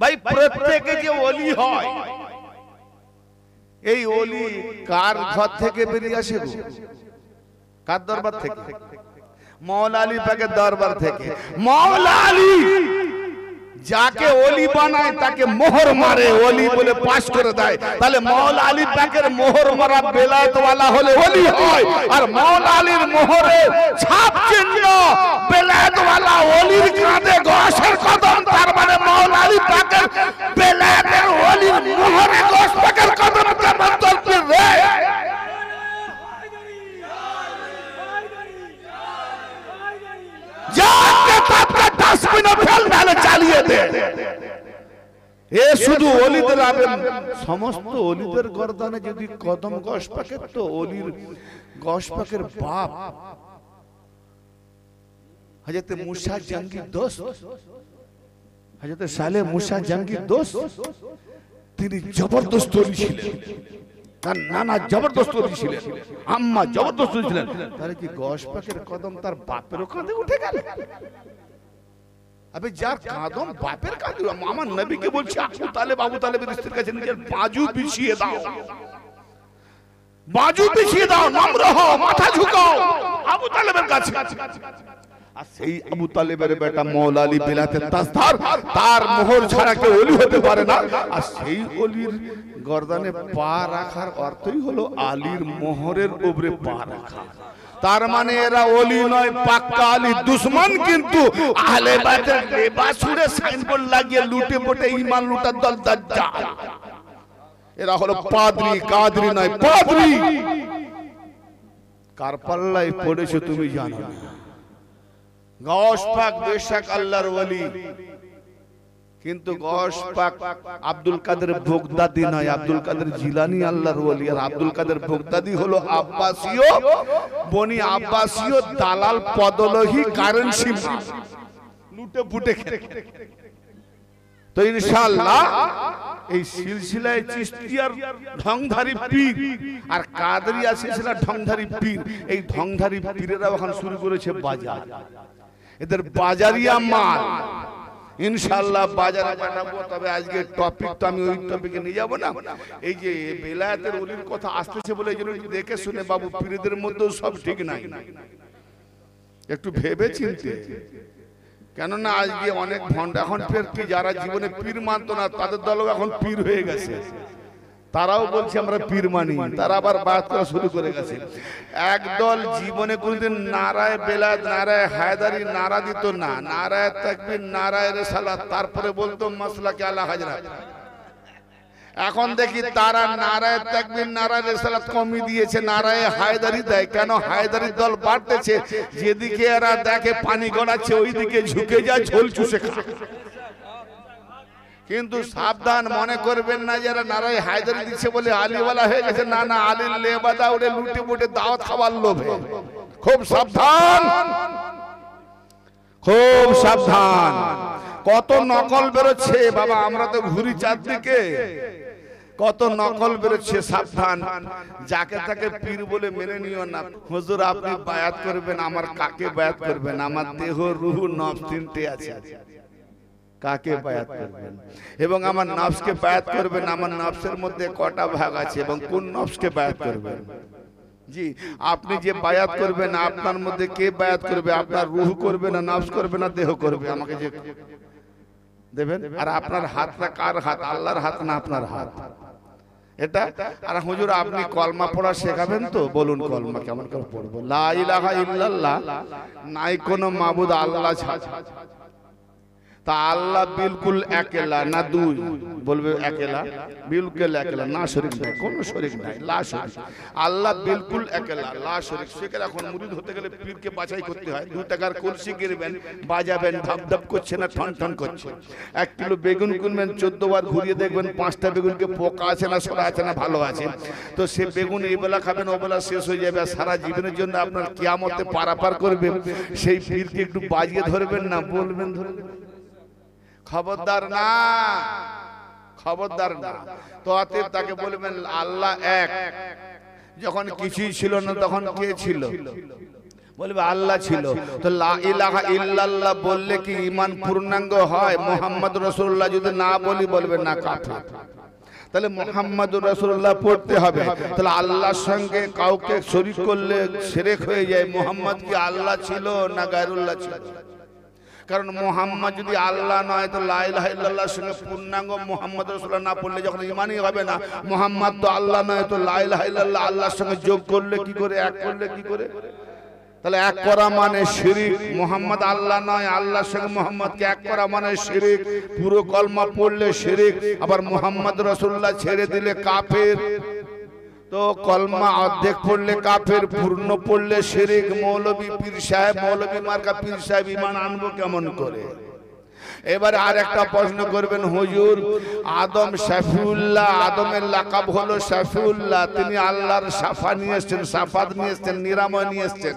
ভাই প্রত্যেকে যে ওলি হয়, এই ওলি কার ঘর থেকে বেরিয়ে আসে? কার দরবার থেকে? মওলা আলী পাকের দরবার থেকে। মওলা আলী যাকে ওলি বানায় তাকে মোহর মারে, ওলি বলে পাশ করে দেয়। তাহলে মওলা আলী পাকের মোহর মারা বেলায়েতওয়ালা হলে ওলি হয়, আর মওলা আলীর মোহরে ছাপ চিহ্ন বেলায়েতওয়ালা ওলির কাঁধে গোশের কদম, তার মানে মওলা আলী পাকের বেলায়েতের ওলির মোহরে গোশ পাকের কদম কেমন চলছে রে? চালিয়ে দে। এ শুধু ওলিদের আবেদন, সমস্ত ওলিদের গর্দানে যদি কদম গোশ পাকের, তো ওলির গোশ পাকের বাপ হযরত মুসা জঙ্গির দোস্ত, হযরত সালে মুসা জঙ্গির দোস্ত, তিনি জবরদস্ত ওলি ছিলেন। তার নানা জবরদস্ত ওলি ছিলেন, আম্মা জবরদস্ত ওলি ছিলেন। তাহলে কি গোশ পাকের কদম তার বাপেরও কাঁধে উঠে গেল? আবে যার কদম বাপের কাঁধে, আমার নবীকে বলছে আবু তালেবের স্ত্রীর কাছে নিজের বাজু বিছিয়ে দাও, বাজু বিছিয়ে দাও, নম্র হও, মাথা ঝুঁকাও আবু তালেবের কাছে। আর সেই আবু তালেবের বেটা মওলা আলী বেলায়েতের তাজদার, তার মোহর ছাড়া কেউ ওলি হতে পারে না। আর সেই ওলির গর্দানে পা রাখার অর্থই হলো আলীর মোহরের উপরে পা রাখা। তার মানে এরা ওলি নয়, পাক্কা আলী দুশমন। কিন্তু আহলে বাইতের লেবাস ছুড়ে সাইনবোর্ড লাগিয়ে লুটে পটে ঈমান লুটার দল দাজ্জাল। এরা হলো পাদ্রী, কাদরি নয়, পাদ্রী। কার পাল্লায় পড়েছে তুমি জানো না। গওস পাক বেশক আল্লাহর ওলি, কিন্তু গওস পাক আব্দুল কাদের বগদাদি নয়, আব্দুল কাদের জিলানী আল্লাহর ওলি। আর আব্দুল কাদের বগদাদি হলো আব্বাসীয়, বনি আব্বাসীয় দালাল পদলোহী কারেন্সি লুটে পুটে খেতে। তো ইনশাআল্লাহ এই সিলসিলায় চিশতিয়ার ঢংধারী পীর আর কাদরিয়া সিলসিলা ঢংধারী পীর, এই ঢংধারী পীরেরা এখন শুরু করেছে বাজার। এদের বাজারিয়া মাল ইনশাআল্লাহ বাজারে পাঠাবো। তবে আজকে টপিক তো আমি ওই টপিকে নিয়ে যাব না। এই যে বেলায়েতের ওলির কথা আসতেছে বলে এই জন্য দেখে শুনে বাবু, পীরদের মধ্যেও সব ঠিক নাই, একটু ভেবে চিনতে। কেননা আজকে অনেক ভণ্ড এখন ফের কি যারা জীবনে পীর মানত না তাদের দলও এখন পীর হয়ে গেছে। তারাও বলছে আমরা পীর মানি, তারা আবার বাত করা শুরু করে গেছে। একদল জীবনে কোনদিন নারায়ে বেলায়েত, নারায়ে হায়দারি নারা দিত না, নারায়ে তাকবীর, নারায়ে রিসালাত, তারপরে বলতো মাসলাকে আলা হাজরাত। এখন দেখি তারা নারায়ে তাকবীর, নারায়ে রিসালাত কমই দিয়েছে, নারায়ে হায়দারি দেয়। কেন? হায়দারি দল বাড়তেছে, যেদিকে এরা দেখে পানি গড়াচ্ছে ওইদিকে ঝুঁকে যায়, ঝোল চুষে খায়। কিন্তু সাবধান, মনে করবেন না যারা নারায়ে হায়দারি দিচ্ছে বলে আলীওয়ালা হয়ে গেছে। না না, আলীর লেবাদা উড়ে লুটে পুটে দাওয়াত খাওয়ার লোভে। খুব সাবধান, খুব সাবধান। কত নকল বেরোচ্ছে বাবা, আমরা তো ঘুরি চারদিকে, কত নকল বেরোচ্ছে। সাবধান, যাকে তাকে পীর বলে মেনে নিও না। হুজুর আপনি বায়াত করবেন, আমার কাকে বায়াত করবেন? আমার দেহ, রূহ, নফস তিনটে আছে, কাকে বায়াত করবেন? এবং আমার নফসকে বায়াত করবেন, আমার নফসের মধ্যে কটা ভাগ আছে এবং কোন নফসকে বায়াত করবেন? জি, আপনি যে বায়াত করবেন আপনার মধ্যে কে বায়াত করবে? আপনার রূহ করবে না, নফস করবে না, দেহ করবে? আমাকে যে দেবেন। আর আপনার হাতটা কার হাত? আল্লাহর হাত না আপনার হাত? এটা। আর হুজুর আপনি কলমা পড়া শেখাবেন তো? বলুন কলমা কেমন করে পড়বো? লা ইলাহা ইল্লাল্লাহ, নাই কোনো মাবুদ আল্লাহ ছাড়া। তা আল্লাহ বিলকুল একেলা না দুই? বলবে একেলা, বিলকুল একেলা, না শরীক নাই, কোন শরীক নাই, লা শরীক। আল্লাহ বিলকুল একেলা, লা শরীক। সেখানে এখন মুরিদ হতে গেলে পীরকে বাছাই করতে হয়। 2 টাকার কলসি কিনবেন, বাজাবেন, ধাপ ধাপ করছে না ঠন ঠন করছে। 1 কিলো বেগুন কিনবেন, 14 বার ঘুরিয়ে দেখবেন 5টা বেগুনকে পোকা আছে না সোলা আছে না ভালো আছে। তো সে বেগুন এই বেলা খাবেন, ও বেলা শেষ হয়ে যাবে, আর সারা জীবনের জন্য আপনার কিয়ামতে পারাপার করবে। সেই পীরকে একটু বাজিয়ে ধরবেন না, বলবেন ধরবেন, খবরদার না, খবরদার না। তো অতএব তাকে বলবেন আল্লাহ এক। যখন কিছুই ছিল না তখন কে ছিল? বলবে আল্লাহ ছিল। তো লা ইলাহা ইল্লাল্লাহ বললে কি ঈমান পূর্ণাঙ্গ হয়? মুহাম্মদ রাসূলুল্লাহ যদি না বলি বলবে না কাফের। তাহলে মুহাম্মাদুর রাসূলুল্লাহ পড়তে হবে। তাহলে আল্লাহর সঙ্গে কাউকে শরীক করলে শিরক হয়ে যায়। মুহাম্মদ কি আল্লাহ ছিল না গায়রুল্লাহ ছিল? কারণ মুহাম্মদ যদি আল্লাহ নয় তো লা ইলাহা ইল্লাল্লাহর সঙ্গে পূর্ণাঙ্গ মুহাম্মদ রাসূলুল্লাহ না পড়লে যখন ঈমানই হবে না। মুহাম্মদ তো আল্লাহ নয়, তো লা ইলাহা ইল্লাল্লাহ আল্লাহর সঙ্গে যোগ করলে কি করে, এক করলে কি করে? তাহলে এক করা মানে শিরিক। মুহাম্মদ আল্লাহ নয়, আল্লাহর সঙ্গে মুহাম্মদকে এক করা মানে শিরিক। পুরো কলমা পড়লে শিরিক, আবার মুহাম্মদ রাসূলুল্লাহ ছেড়ে দিলে কাফের। তো কলমা অর্ধেক পড়লে কাফের, পূর্ণ পড়লে শিরিক। মৌলবী পীর সাহেব, মৌলবী মার্কা পীর সাহেব ঈমান আনবো কেমন করে? এবারে আর একটা প্রশ্ন করবেন, হুজুর আদম শাফিউল্লাহ, আদমের লাকাব হলো শাফিউল্লাহ, তিনি আল্লাহর শাফা নিয়ে এসেছেন, শাফাত নিয়ে এসেছেন, নিরাময় নিয়ে এসেছেন,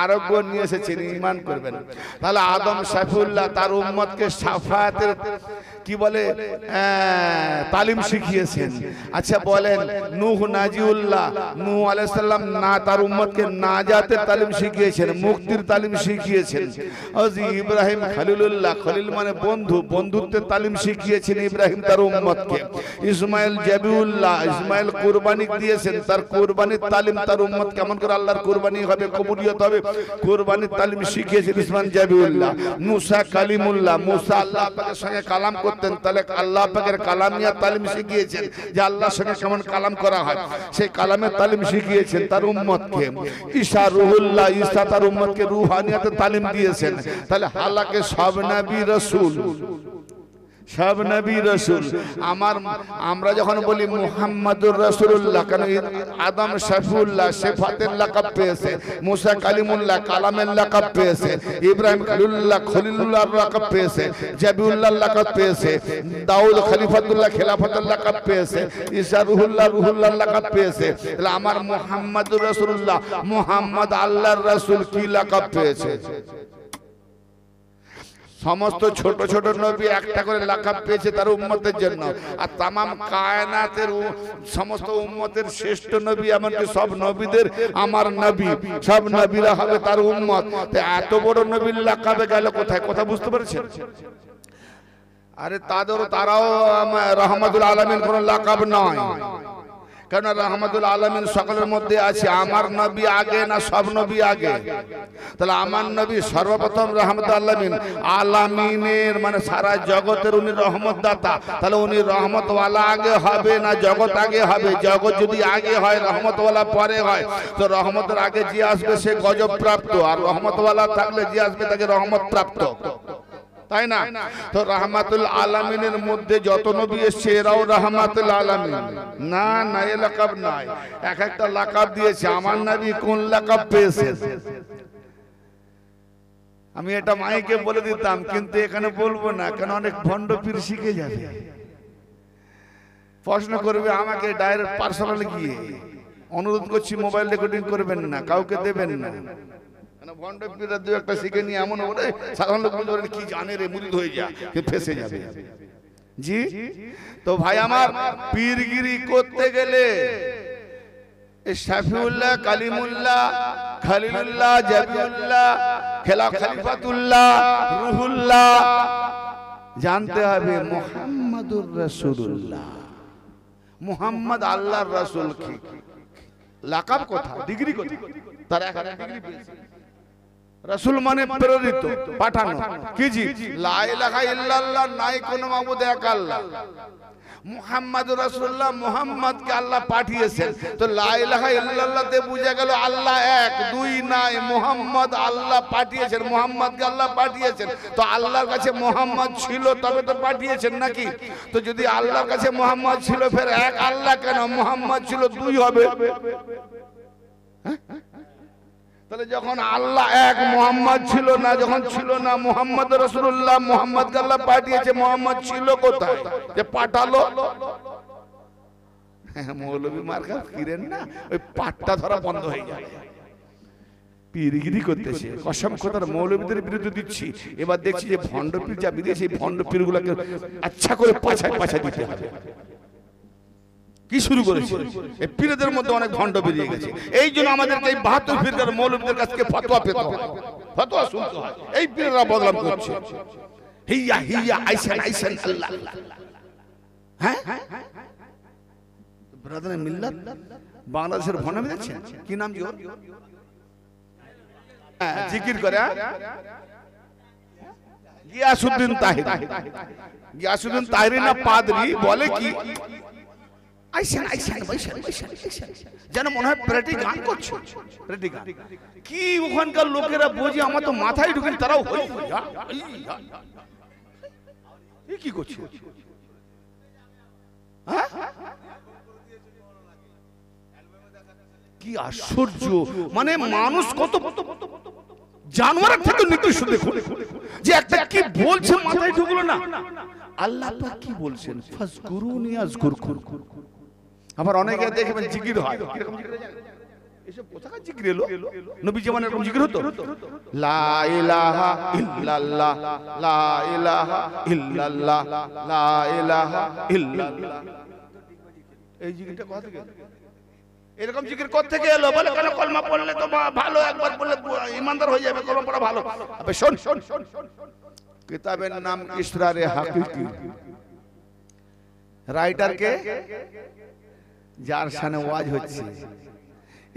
আরোগ্য নিয়ে এসেছেন, ঈমান করবেন। তাহলে আদম শাফিউল্লাহ তার উম্মতকে শাফাতের কি বলে তালিম শিখিয়েছেন। আচ্ছা বলেন, নূহ নাজিউল্লাহ, নূহ আলাইহিস সালাম না তার উম্মতকে নাজাতের তালিম শিখিয়েছেন, মুক্তির তালিম শিখিয়েছেন। হযরত ইব্রাহিম খলিলুল্লাহ, খলিল মানে বন্ধু, বন্ধুত্বের তালিম শিখিয়েছেন ইব্রাহিম তার উম্মতকে। ইসমাইল জাবিউল্লাহ, ইসমাইল কুরবানি দিয়েছেন, তার কুরবানির তালিম তার উম্মত কেমন করে আল্লাহর কুরবানি হবে, কবুলিয়ত হবে, কুরবানির তালিম শিখিয়েছেন ইসমাইল জাবিউল্লাহ। মুসা কালিমুল্লাহ, মুসা আল্লাহ পাকের সঙ্গে কালাম করতেন, তাহলে আল্লাহ পাকের কালামিয়াত তালিম শিখিয়েছেন যে আল্লাহর সঙ্গে কেমন কালাম করা হয়, সেই কালামের তালিম শিখিয়েছেন তার উম্মতকে। ঈসা রুহুল্লাহ, ঈসা তার উম্মতকে রুহানিয়াতের তালিম দিয়েছেন। তাহলে হালাকে সব নবী রাসূল, সব নবী রাসূল। আমরা যখন বলি মুহাম্মাদুর রাসূলুল্লাহ, কেন আদম শাফিউল্লাহ শাফাতের লাকাব পেয়েছে, মুসা কালিমুল্লাহ কালামের লাকাব পেয়েছে, ইব্রাহিম খলিলুল্লাহ খলিলুল্লাহর লাকাব পেয়েছে, জাবিউল্লাহর লাকাব পেয়েছে, দাউদ খলিফাতুল্লাহ খেলাফতের লাকাব পেয়েছে, ঈসা রুহুল্লাহ রুহুল্লাহর লাকাব পেয়েছে। তাহলে আমার মুহাম্মাদুর রাসূলুল্লাহ, মুহাম্মদ আল্লাহর রাসূল কি লাকাব পেয়েছে? সমস্ত ছোট ছোট নবী একটা করে লাকাব পেয়েছে তার উম্মতের জন্য, আর তামাম কায়নাতের সমস্ত উম্মতের শ্রেষ্ঠ নবী, এমনকি সব নবীদের আমার নবী, সব নবীরা হবে তার উম্মত। এত বড় নবীর লাকাবে গেল কোথায়? কথা বুঝতে পেরেছেন? আরে তারাও রহমাতুল আলামিন কোন লাকাব নয়, কেন রহমাতুল আলামিন সকলের মধ্যে আছে। আমার নবী আগে না সব নবী আগে? তাহলে আমার নবী সর্বপ্রথম রহমাতুল আলামিন, আলামিনের মানে সারা জগতের উনি রহমত দাতা। তাহলে উনি রহমতওয়ালা আগে হবে না জগৎ আগে হবে? জগৎ যদি আগে হয়, রহমতওয়ালা পরে হয়, তো রহমতের আগে যে আসবে সে গজব প্রাপ্ত, আর রহমতওয়ালা থাকলে যে আসবে তাকে রহমত প্রাপ্ত, তাই না? তো রাহমাতুল আলামিনের মধ্যে যত নবী এসেছে এরাও রাহমাতুল আলামিন না? না, এ লাকাব নাই, এক একটা লাকাব দিয়েছে। আমার নবী কোন লাকাব পেয়েছে? আমি এটা মাইকে বলে দিতাম, কিন্তু এখানে বলবো না, কেন অনেক ভণ্ড পীর শিখে যাবে, প্রশ্ন করবে আমাকে ডাইরেক্ট পার্সোনালি গিয়ে। অনুরোধ করছি মোবাইল রেকর্ডিং করবেন না, কাউকে দেবেন না। ভণ্ড পীররা দু একটা শিখে নিয়ে এমন ওরে সাধারণ লোক বলতে কি জানে রে, মুরিদ হয়ে যা, ফেসে যাবে। জি, তো ভাই আমার, পীরগিরি করতে গেলে শাফিউল্লাহ, কালিমুল্লাহ, খলিলুল্লাহ, জাবিউল্লাহ, খলিফাতুল্লাহ, রুহুল্লাহ জানতে হবে। মুহাম্মাদুর রাসূলুল্লাহ, মুহাম্মদ আল্লাহর রাসূল। কি লাকাব কথা, ডিগ্রি কথা, তার এক ডিগ্রি পেয়েছে। রাসূল মানে প্রেরিত, পাঠানো। কি জি? লা ইলাহা ইল্লাল্লাহ, নাই কোনো মাবুদ এক আল্লাহ। মুহাম্মাদুর রাসূলুল্লাহ, মুহাম্মদকে আল্লাহ পাঠিয়েছেন। তো লা ইলাহা ইল্লাল্লাহ তে বুঝা গেল আল্লাহ এক, দুই নাই, মুহাম্মদ আল্লাহ পাঠিয়েছেন, মুহাম্মদকে আল্লাহ পাঠিয়েছেন। তো আল্লাহর কাছে মুহাম্মদ ছিল তবে তো পাঠিয়েছেন নাকি? তো যদি আল্লাহর কাছে মুহাম্মদ ছিল, ফের এক আল্লাহ কেন? মুহাম্মদ ছিল দুই হবে। তাহলে যখন আল্লাহ এক, মুহাম্মদ ছিল না, যখন ছিল না মুহাম্মদ রাসূলুল্লাহ, মুহাম্মদকে আল্লাহ পাঠিয়েছে, মুহাম্মদ ছিল কোথায় যে পাঠালো? মৌলবী মার্কা ফিরেন না, ওই পাটটা ধরা বন্ধ হয়ে যায়। পীরগিরি করতেছে, কসম খোদার মৌলবীদের বিরুদ্ধে দিচ্ছি। এবার দেখছি যে ভণ্ড পীর যা বিদেশে, ভণ্ড পীরগুলোকে আচ্ছা করে পাছায় পাছায় দিতে হবে। কি শুরু করেছে? এই পীরদের মধ্যে অনেক ভণ্ড বেরিয়ে গেছে। এই জন্য আমাদেরকে এই 72 ফিরকার মৌলবীদের কাছে ফতোয়া পেতে হয়, ফতোয়া শুনতে হয়। এই পীররা বদনাম করছে, হিয়া হিয়া আইসেন আইসেন আল্লাহ। হ্যাঁ, ব্রাদার মিল্লাত বাংলাদেশের ভণ্ডামি দেখছেন। কি নাম ওর? জিকির করে গিয়াসউদ্দিন তাহিরি। গিয়াসউদ্দিন তাহিরি না পাদরি বলে কি আইসেন আইসেন আইসেন আইসেন, যেন মনে হয় প্রেটি গান করছে। প্রেটি গান কি ওখানকার লোকেরা বোঝে, আমার তো মাথায় ঢুকে, তারাও কি করছে? কি আশ্চর্য! মানে মানুষ কত জানোয়ারের থেকে নিকৃষ্ট। দেখুন যে একটা কি বলছে, মাথায় ঢুকলো না। আল্লাহ পাক কি বলছেন? ফাজকুরুনি আযকুরকুম। আবার অনেকে দেখবেন জিকির হয়, কিরকম জিকির জানেন? এসব কোথাকার জিকির এলো? নবী জামানের এরকম জিকির হতো? লা ইলাহা ইল্লাল্লাহ, লা ইলাহা ইল্লাল্লাহ, লা ইলাহা ইল্লাল্লাহ। এই জিকিরটা কোথা থেকে? এরকম জিকির কোথা থেকে এলো? বলে কেন কলমা পড়লে তো ভালো, একবার বললে ঈমানদার হয়ে যাবে, কলমা পড়া ভালো। আবে শোন শোন শোন, কিতাবের নাম ইসরারে হাকিকি। রাইটার কে? যার সামনে ওয়াজ হচ্ছে।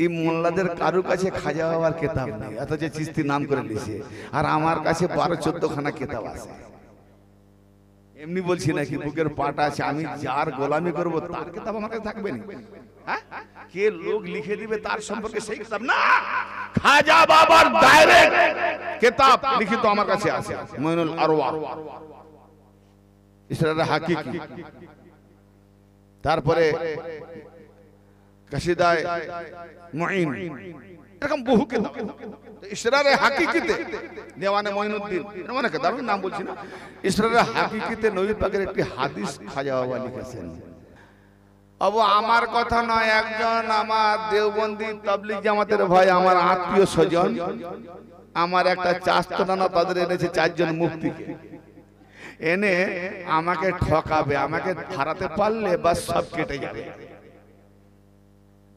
এই মোল্লাদের কারো কাছে খাজা বাবার কিতাব নেই, অথচ চিস্তি নাম করে নিছে। আর আমার কাছে 12-14 খানা কিতাব আছে। এমনি বলছি নাকি, বুকের পাটা আছে। আমি যার গোলামি করব তার কিতাব আমার কাছে থাকবে না। হ্যাঁ, কে লোক লিখে দিবে তার সম্পর্কে সেই কিতাব না, খাজা বাবার ডাইরেক্ট কিতাব লিখিত আমার কাছে আছে। মুইনুল আরওয়াহ, ইসরারে হাকিকি, তারপরে কাসিদায়ে মুঈন, এরকম বহু কিতাব। ইসরারে হাকিকিতে দেওয়ানে মঈনুদ্দিন, মানে কিতাবের নাম বলছি না। ইসরারে হাকিকিতে নবী পাকের একটি হাদিস খাজা বাবা লিখেছেন। আবু আমার কথা নয়, একজন আমার দেওবন্দি তাবলীগ জামাতের ভাই, আমার আত্মীয় স্বজন, আমার একটা চাচতো নানা, তাদের এনেছে 4 জন মুফতিকে। এনে আমাকে ঠকাবে, আমাকে হারাতে পারলে বাস সব কেটে যাবে।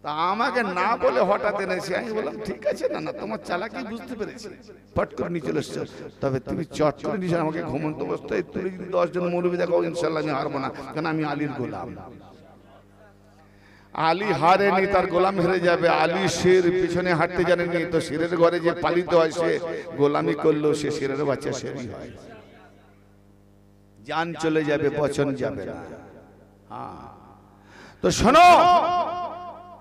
তা আমাকে না বলে হঠাৎ এনেছে। আমি বললাম ঠিক আছে, না না তোমার চালাকি বুঝতে পেরেছি, পট করে নিয়ে চলে এসছো। তবে তুমি চট করে নিয়ে আমাকে ঘুমন্ত অবস্থায় তুমি যদি 10 জন মৌলবী দেখাও, ইনশাল্লাহ আমি হারবো না, কারণ আমি আলীর গোলাম। আলী হারেনি, তার গোলাম হেরে যাবে। আলী শের, পিছনে হাঁটতে জানেনি, তো শেরের ঘরে যে পালিত হয় সে গোলামি করলেও সে শেরের বাচ্চা শেরই হয়। জান চলে যাবে, বচন যাবে না। হ্যাঁ, তো শোনো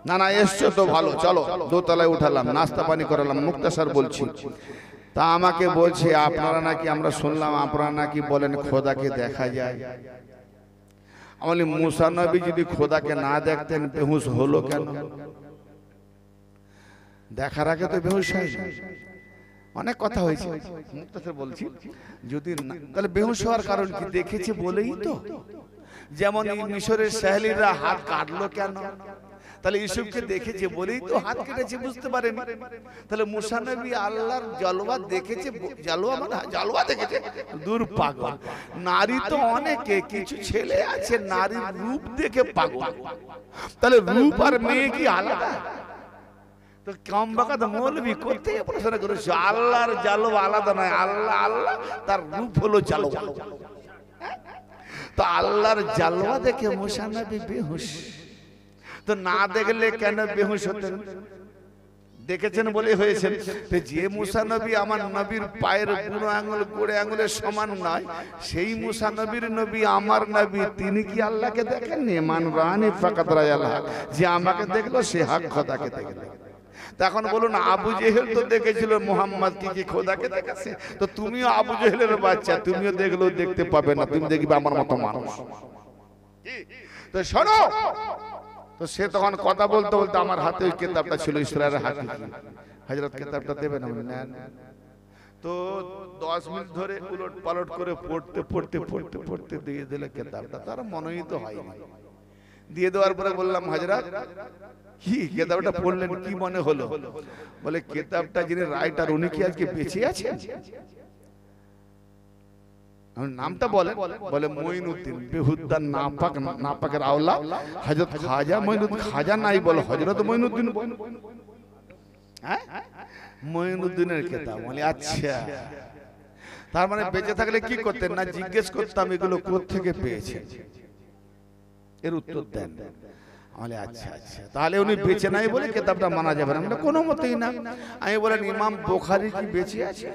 না না, এসছো তো ভালো, চলো দোতলায় উঠালাম, নাস্তা পানি করালাম, মুক্তাসার বলছি। তা আমাকে বলছে আপনারা নাকি, আমরা শুনলাম আপনারা নাকি বলেন খোদাকে দেখা যায়। আমি মুসা নবী যদি খোদাকে না দেখতেন বেহুশ হলো কেন? দেখার আগে তো বেহুশ হয় না। অনেক কথা হয়েছে, মুক্তাসার বলছি যদি তাহলে বেহুশ হওয়ার কারণ কি? দেখেছে বলেই তো। যেমন মিশরের সাহেলিরা হাত কাটলো কেন? তাহলে ইউসুফকে দেখেছে বলেই তো হাত কেটেছে, বুঝতে পারেন। তাহলে মুসা নবী আল্লাহর জলওয়া দেখেছে, জলওয়া মানে জলওয়া দেখেছে, দূর পাগল। নারী তো অনেকে, কিছু ছেলে আছে নারীর রূপ দেখে পাগল। তাহলে রূপ আর মেয়ে কি আলাদা? তো কম বাকাত মৌলবী করতে প্রশ্ন করেছে, আল্লাহর জলওয়া আলাদা নয়, আল্লাহ আল্লাহ, তার রূপ হলো জলওয়া। তো আল্লাহর জলওয়া দেখে মুসা নবী বেহুশ। তো না দেখলে কেন বেহুশ হতেন? দেখেছেন বলে হয়েছেন। যে মুসা নবী আমার নবীর পায়ের বুড়ো আঙুল গোড়ে আঙুলের সমান নয়, সেই মুসা নবীর নবী আমার নবী, তিনি কি আল্লাহকে দেখেননি? মান রানি ফাকাত রায়াল হক, যে আমাকে দেখলো সে হক খোদাকে দেখলো। এখন বলুন, আবু জেহেল তো দেখেছিল মুহাম্মদ কি খোদাকে দেখেছে? তো তুমিও আবু জেহেলের বাচ্চা, তুমিও দেখলেও দেখতে পাবে না, তুমি দেখবে আমার মতো মানুষ। তো শোনো, তো সে তখন কথা বলতে বলতে আমার হাতে ওই কিতাবটা ছিল, ইসরারে হাকিকি। হযরত কিতাবটা দেবেন? আমি নেন। তো 10 মিনিট ধরে উলট পালট করে পড়তে পড়তে পড়তে পড়তে দিয়ে দিলে কিতাবটা, তার মনেই তো হয়নি। দিয়ে দেওয়ার পরে বললাম, হযরত কি কিতাবটা পড়লেন, কি মনে হলো? বলে কিতাবটা যিনি রাইটার উনি কি আজকে বেঁচে আছেন? নামটা বলে বলে মঈনুদ্দিন বেহুদ্দার নাপাকের আওলা হযরত খাজা মঈনুদ্দিন। খাজা নাই বলে হযরত মঈনুদ্দিন, হ্যাঁ মঈনুদ্দিনের কিতাব। বলে আচ্ছা, তার মানে বেঁচে থাকলে কি করতেন না জিজ্ঞেস করতাম এগুলো কোত্থেকে পেয়েছেন, এর উত্তর দেন। বলে আচ্ছা আচ্ছা, তাহলে উনি বেঁচে নাই বলে কিতাবটা মানা যাবে না। কোনো মতেই না। আমি বলেন ইমাম বুখারী কি বেঁচে আছে?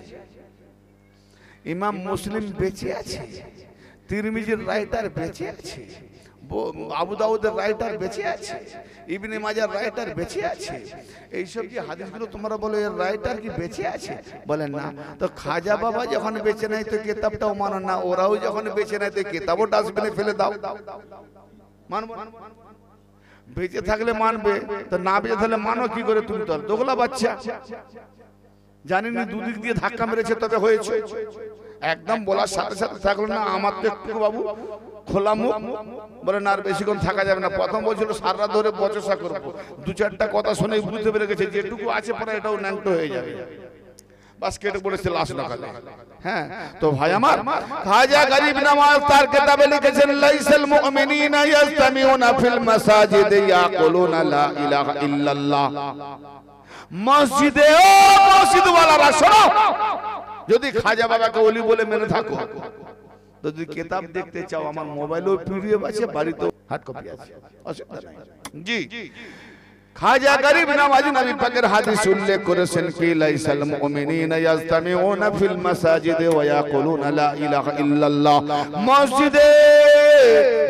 ইমাম মুসলিম বেঁচে আছে? তিরমিজির রাইটার বেঁচে আছে? আবু দাউদের রাইটার বেঁচে আছে? ইবনে মাজার রাইটার বেঁচে আছে? এইসব যে হাদিসগুলো তোমরা বলো এর রাইটার কি বেঁচে আছে? বলেন না। তো খাজা বাবা যখন বেঁচে নাই তো কিতাবটাও মানো না, ওরাও যখন বেঁচে নাই তো কিতাবও ডাস্টবিনে ফেলে দাও। মানবো না? বেঁচে থাকলে মানবে, তো না বেঁচে থাকলে মানো কি করে? তুমি তো দোগলা বাচ্চা, জানিনি দুদিক দিয়ে ধাক্কা মেরেছে তবে হয়েছে। একদম বলার সাথে সাথে থাকলো না আমার তো একটু বাবু খোলা মুখ, বলে না আর বেশিক্ষণ থাকা যাবে না। প্রথম বলছিল সারা ধরে বচসা করবো, দু চারটা কথা শুনে বুঝতে পেরে গেছে যেটুকু আছে পরে এটাও ন্যাংটো হয়ে যাবে, বাস কেটে পড়েছে লাশ নাকালে। হ্যাঁ তো ভাই আমার, খাজা গরিব নওয়াজ তার কিতাবে লিখেছেন লাইসাল মুমিনিনা ইয়াজতামিউনা ফিল মাসাজিদ ইয়াকুলুনা লা ইলাহা ইল্লাল্লাহ। মসজিদে ও মসজিদ ওয়ালারা শোনো, যদি খাজা বাবাকে ওলি বলে মেনে থাকো, তো যদি কিতাব দেখতে চাও আমার মোবাইলেও পিডিএফ আছে, বাড়িতেও হার্ড কপি আছে, অসুবিধা নাই। জি, খাজা গরিব নওয়াজ নবী পাকের হাদিস উল্লেখ করেছেন কি লাইসাল মুমিনিনা ইয়াজতামিউনা ফিল মাসাজিদ ওয়া ইয়াকুলুনা লা ইলাহা ইল্লাল্লাহ।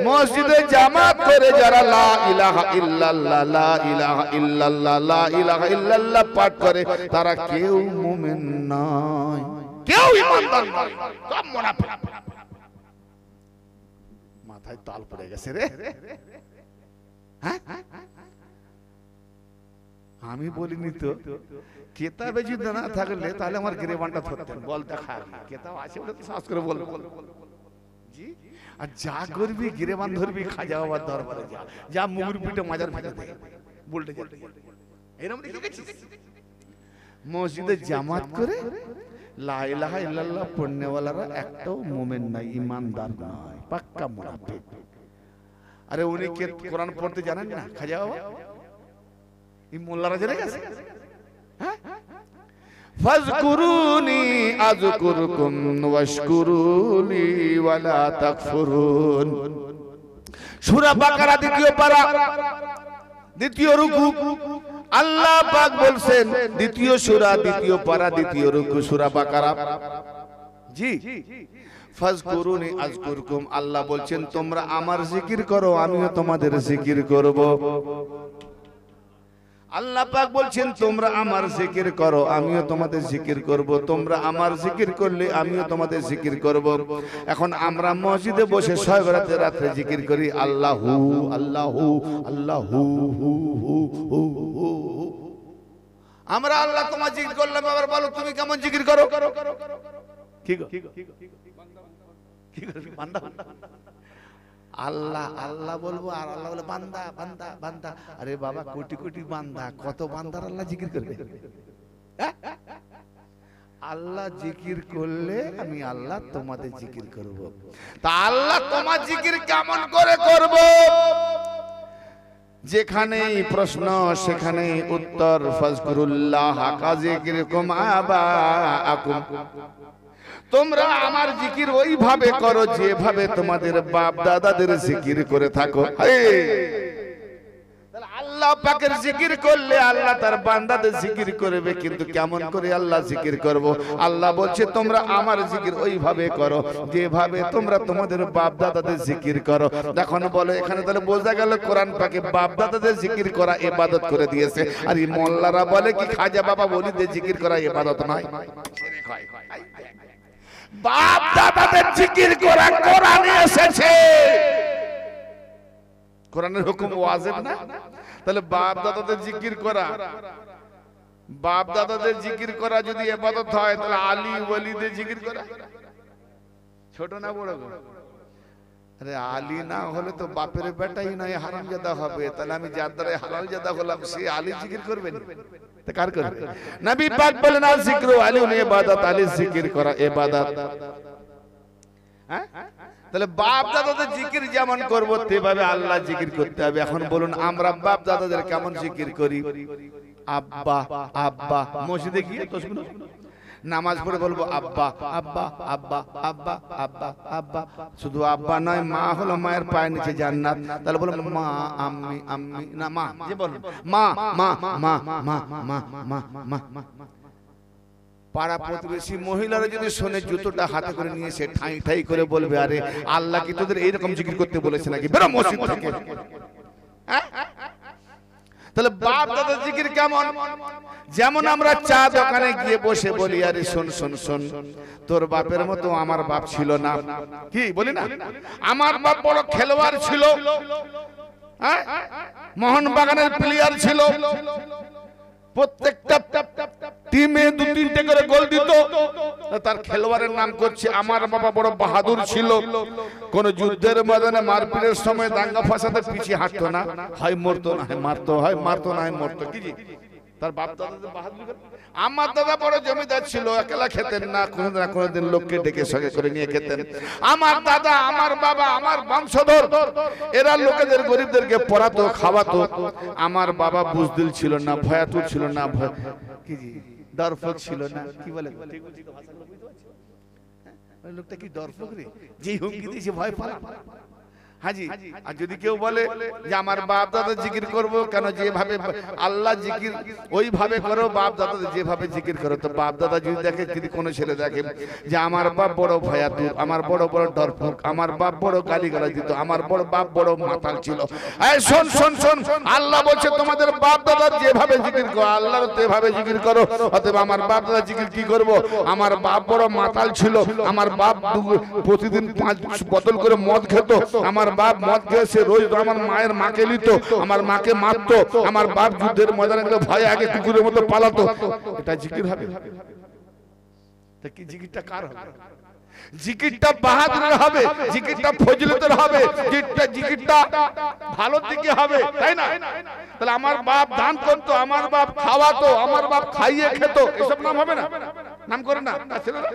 মসজিদে জামাত করে যারা লা ইলাহা ইল্লাল্লাহ লা ইলাহা ইল্লাল্লাহ লা ইলাহা ইল্লাল্লাহ পাঠ করে তারা কেউ মুমিন নয়, কেউ ঈমানদার নয়, সব মুনাফিক। মাথায় তাল পড়ে গেছে রে। হ্যাঁ আমি বলিনি তো, কেতাবে যদি না থাকলে তাহলে আমার গিরেবানটা ধরতেন। বল দেখা কেতাব আছে বলে তো সাহস করে বল। জি, আর যা করবি গিরেবান ধরবি খাজা বাবার দরবারে যা, যা মুগুর পিঠে মাজার ভেজে দে বলতে যা। এরকম দেখেছিস মসজিদে জামাত করে লা ইলাহা ইল্লাল্লাহ পড়নেওয়ালারা একটাও মুমিন নাই, ঈমানদার নয়, পাক্কা মুনাফিক। আরে উনি কে কোরআন পড়তে জানেন না খাজা বাবা? এই মোল্লারা জেনে গেছে। হ্যাঁ, ফাজকুরুনি আযকুরকুম ওয়াশকুরুলি ওয়ালা তাকফুরুন। সূরা বাকারা দ্বিতীয় পারা দ্বিতীয় রুকু আল্লাহ পাক বলছেন, দ্বিতীয় সূরা দ্বিতীয় পারা দ্বিতীয় রুকু সূরা বাকারা। জি, ফাজকুরুনি আযকুরকুম, আল্লাহ বলছেন তোমরা আমার জিকির করো আমিও তোমাদের জিকির করব। আল্লাহ পাক বলছেন তোমরা আমার জিকির করো আমিও তোমাদের জিকির করব, তোমরা আমার জিকির করলে আমিও তোমাদের জিকির করব। এখন আমরা মসজিদে বসে শবে বরাতের রাতে জিকির করি আল্লাহু আল্লাহু আল্লাহু হু হু হু হু। আমরা আল্লাহ তোমার জিকির করলাম, আবার বলো তুমি কেমন জিকির করো? কি গো কি করবি? বান্দা আল্লাহ আল্লাহ বলবো আর আল্লাহ বলে বান্দা বান্দা বান্দা। আরে বাবা কোটি কোটি বান্দা, কত বান্দার আল্লাহ জিকির করবে? আল্লাহ জিকির করলে আমি আল্লাহ তোমাদের জিকির করব। তা আল্লাহ তোমার জিকির কেমন করে করব? যেখানেই প্রশ্ন সেখানেই উত্তর। ফাজকুরুল্লাহ কাযিকিরকুম আবাআকুম, তোমরা আমার জিকির ওইভাবে করো যেভাবে তোমাদের বাপ দাদাদের জিকির করে থাকো। আল্লাহ পাকের জিকির করলে আল্লাহ তার বান্দাদের জিকির করবে, কিন্তু কেমন করে আল্লাহ জিকির করব? আল্লাহ বলছে তোমরা আমার জিকির ওইভাবে করো যেভাবে তোমরা তোমাদের বাপ দাদাদের জিকির করো। এখন বলো এখানে তাহলে বোঝা গেল কোরআন পাকে বাপ দাদাদের জিকির করা ইবাদত করে দিয়েছে, আর এই মোল্লারা বলে কি খাজা বাবা ওলিদের জিকির করা ইবাদত নয়। বাপ দাদাদের জিকির করা কোরআনে এসেছে, কোরআনের হুকুম ওয়াজিব না? তাহলে বাপ দাদাদের জিকির করা, বাপ দাদাদের জিকির করা যদি ইবাদত হয় তাহলে আলী ওলিদের জিকির করা ছোট না বড়? আরে আলী না হলে তো বাপের বেটাই নয় হারামজাদা হবে, তাহলে আমি যার দ্বারা হালালজাদা হলাম সে আলী জিকির করবে না? তা কার করবে? নবী পাক বলেন আল জিকরু আলিউন ইবাদত, আলী জিকির করা ইবাদত। হ্যাঁ? তাহলে বাপ দাদাদের জিকির যেমন করব তেভাবে আল্লাহ জিকির করতে হবে। এখন বলুন আমরা বাপ দাদাদের কেমন জিকির করি? আব্বা আব্বা, মসজিদে গিয়ে তো শুনো নামাজ পড়ে বলবো আব্বা আব্বা আব্বা আব্বা আব্বা আব্বা। শুধু আব্বা নয়, মা হলো মায়ের পায়ের নিচে জান্নাত। তাহলে বলবো মা আম্মি আম্মি, না মা যে বলুন মা মা মা মা মা মা মা মা। পাড়া প্রতিবেশী মহিলারা যদি শোনে জুতোটা হাতে করে নিয়ে সে ঠাই ঠাই করে বলবে আরে আল্লাহ কি তোদের এইরকম জিকির করতে বলেছে নাকি, বেরো মসজিদ থেকে। তাহলে বাপ দাদার জিকির কেমন? যেমন আমরা চা দোকানে গিয়ে বসে বলি আরে শোন শোন শোন, তোর বাপের মতো আমার বাপ ছিল না, কি বলি না? আমার বাপ বড় খেলোয়াড় ছিল, মোহনবাগানের প্লেয়ার ছিল, প্রত্যেকটা টিমে 2-3টে করে গোল দিত, তার খেলোয়াড়ের নাম করছে আমার বাবা বড় বাহাদুর ছিল, কোন যুদ্ধের ময়দানে মারপিটের সময় দাঙ্গা ফাসাদে পিছিয়ে হাঁটতো না, হয় মরতো না হয় মারতো, হয় মারতো না হয় মরতো। কি তার বাপ দাদা বাহাদুর। আমার দাদা বড় জমিদার ছিল, একলা খেতেন না, কোনদিন লোককে ডেকে সঙ্গে করে নিয়ে খেতেন। আমার দাদা আমার বাবা আমার বংশধর এরা লোকেদের গরিবদেরকে পড়াতো খাওয়াতো। আমার বাবা বুজদিল ছিল না, ভয়াতুর ছিল না, কি দরফক ছিল না, কি বলে লোকটা কি দরফক রে, যেই হুমকি দিয়েছে ভয় পালা। হাজি, আর যদি কেউ বলে যে আমার বাপ দাদা জিকির করবো কেন, যেভাবে আল্লাহ জিকির ওইভাবে করো, বাপ দাদা যেভাবে জিকির করো, তো বাপ দাদা যদি দেখে, যদি কোনো ছেলে দেখে যে আমার বাপ বড় ভয়াতুর, আমার বড় বড় ডরফক, আমার বাপ বড় গালিগালাজ দিত, আমার বড় বাপ বড় মাতাল ছিল, এই শোন শোন শোন, আল্লাহ বলছে তোমাদের বাপ দাদা যেভাবে জিকির করো আল্লাহর তেভাবে জিকির করো। অতএব আমার বাপ দাদা জিকির কি করব? আমার বাপ বড় মাতাল ছিল, আমার বাপ প্রতিদিন 5 বোতল করে মদ খেত, আমার বাপ মদ খেয়ে সে রোজ আমার মায়ের মাকে নিত, আমার মাকে মারতো, আমার বাপ যুদ্ধের ময়দানে গেলে ভয়ে আগে কুকুরের মতো পালাতো। এটা জিকির হবে? তা কি জিকিরটা কার হবে? জিকিরটা বাহাদুরের হবে, জিকিরটা ফজিলতের হবে, জিকিরটা ভালো দিকে হবে, তাই না? তাহলে আমার বাপ দান করতো, আমার বাপ খাওয়াতো, আমার বাপ খাইয়ে খেত, এসব নাম হবে না? নাম করে না ছেলেরা?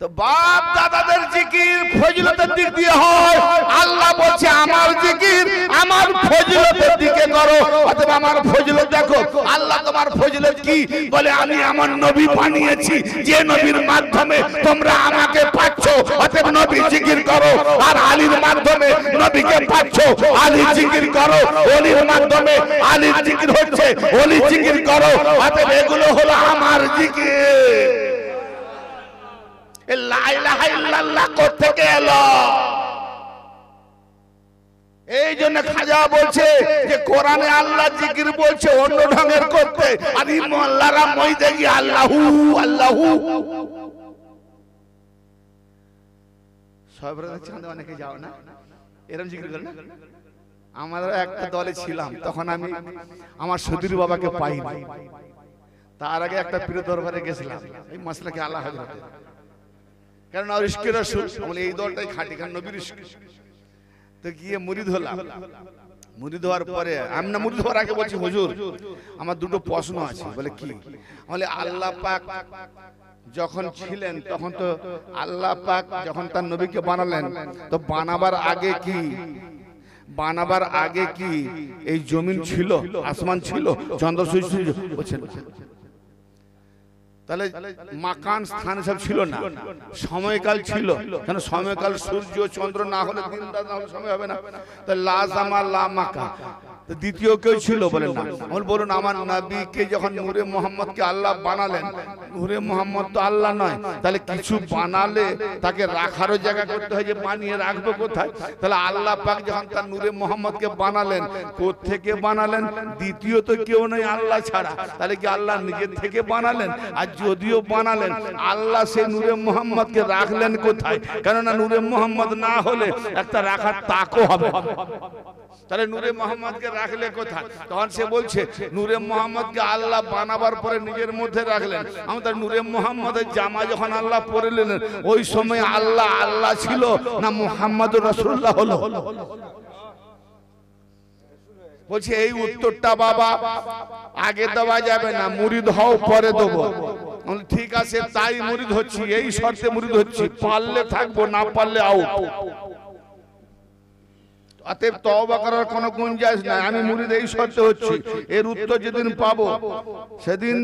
তো বাপ দাদাদের জিকির ফজিলতের দিক দিয়ে হয়। আল্লাহ বলছে আমার জিকির আমার ফজিলতের দিকে করো। অতএব আমার ফজিলত দেখো। আল্লাহ তোমার ফজিলত কি বলে? আমি আমার নবী বানিয়েছি, যে নবীর মাধ্যমে তোমরা আমাকে পাচ্ছ। অতএব নবী জিকির করো। আর আলীর মাধ্যমে নবীকে পাচ্ছ, আলী জিকির করো। ওলির মাধ্যমে আলীর জিকির হচ্ছে, ওলি জিকির করো। অতএব এগুলো হলো আমার জিকির। লা ইলাহা ইল্লাল্লাহ কোত্থেকে এলো? এই জন্য খাজা বলছে যে কোরআনে আল্লাহ জিকির বলছে অন্য ঢঙের করতে, আর এই মোল্লারা মইতে গিয়ে আল্লাহু আল্লাহু। সব রাতে চাঁদে অনেকে যাও না, এরকম জিকির করে না? আমরা একটা দলে ছিলাম, তখন আমি আমার সদীর বাবাকে পাইনি। তার আগে একটা পীর দরবারে গেছিলাম, এই মাসলাকে আল্লাহ হযরত, কারণ আর ইশকের রাসূল বলে এই দলটাই খাঁটি, কারণ নবীর ইশক। তো গিয়ে মুরিদ হলাম। মুরিদ হওয়ার পরে আমি না, মুরিদ হওয়ার আগে বলছি হুজুর আমার দুটো প্রশ্ন আছে। বলে কি? বলে আল্লাহ পাক যখন ছিলেন তখন তো আল্লাহ পাক যখন তার নবীকে বানালেন, তো বানাবার আগে কি এই জমিন ছিল, আসমান ছিল, চন্দ্র সূর্য ছিল? বলছেন তাহলে মাকান স্থান সব ছিল না, সময়কাল ছিল। কেন সময়কাল সূর্য চন্দ্র না হলে দিন রাত না হলে সময় হবে না। তাহলে লা জামা লা মাকা, দ্বিতীয় কেউ ছিল? বলেন না। বলুন আমার নবীকে যখন নূরে মুহাম্মদকে আল্লাহ বানালেন, নূরে মুহাম্মদ তো আল্লাহ নয়, তাহলে কিছু বানালে তাকে রাখারও জায়গা করতে হয়, যে বানিয়ে রাখবো কোথায়? তাহলে আল্লাহ পাক যখন তার নূরে মুহাম্মদকে বানালেন, কোত্থেকে বানালেন? দ্বিতীয়ত কেউ নেই আল্লাহ ছাড়া। তাহলে কি আল্লাহ নিজের থেকে বানালেন? আর যদিও বানালেন, আল্লাহ সেই নূরে মুহাম্মদকে রাখলেন কোথায়? কেননা নূরে মুহাম্মদ না হলে একটা রাখার তাকও হবে। তাহলে নূরে মুহাম্মদকে রাখলে কোথায়? তখন সে বলছে নূরে মুহাম্মদকে আল্লাহ বানাবার পরে নিজের মধ্যে রাখলেন। আমাদের নূরে মুহাম্মদের জামা যখন আল্লাহ পরে নিলেন, ওই সময় আল্লাহ আল্লাহ ছিল না মুহাম্মদুর রাসূলুল্লাহ হলো? বলছে এই উত্তরটা বাবা আগে দেওয়া যাবে না, মুরিদ হও পরে দেবো। ঠিক আছে তাই মুরিদ হচ্ছি, এই শর্তে মুরিদ হচ্ছি, পারলে থাকবো না পারলে আউট। অতএব তওবা করার কোনো গুঞ্জাইশ নাই। আমি মুরিদ এই শর্তে হচ্ছি, এর উত্তর যেদিন পাবো সেদিন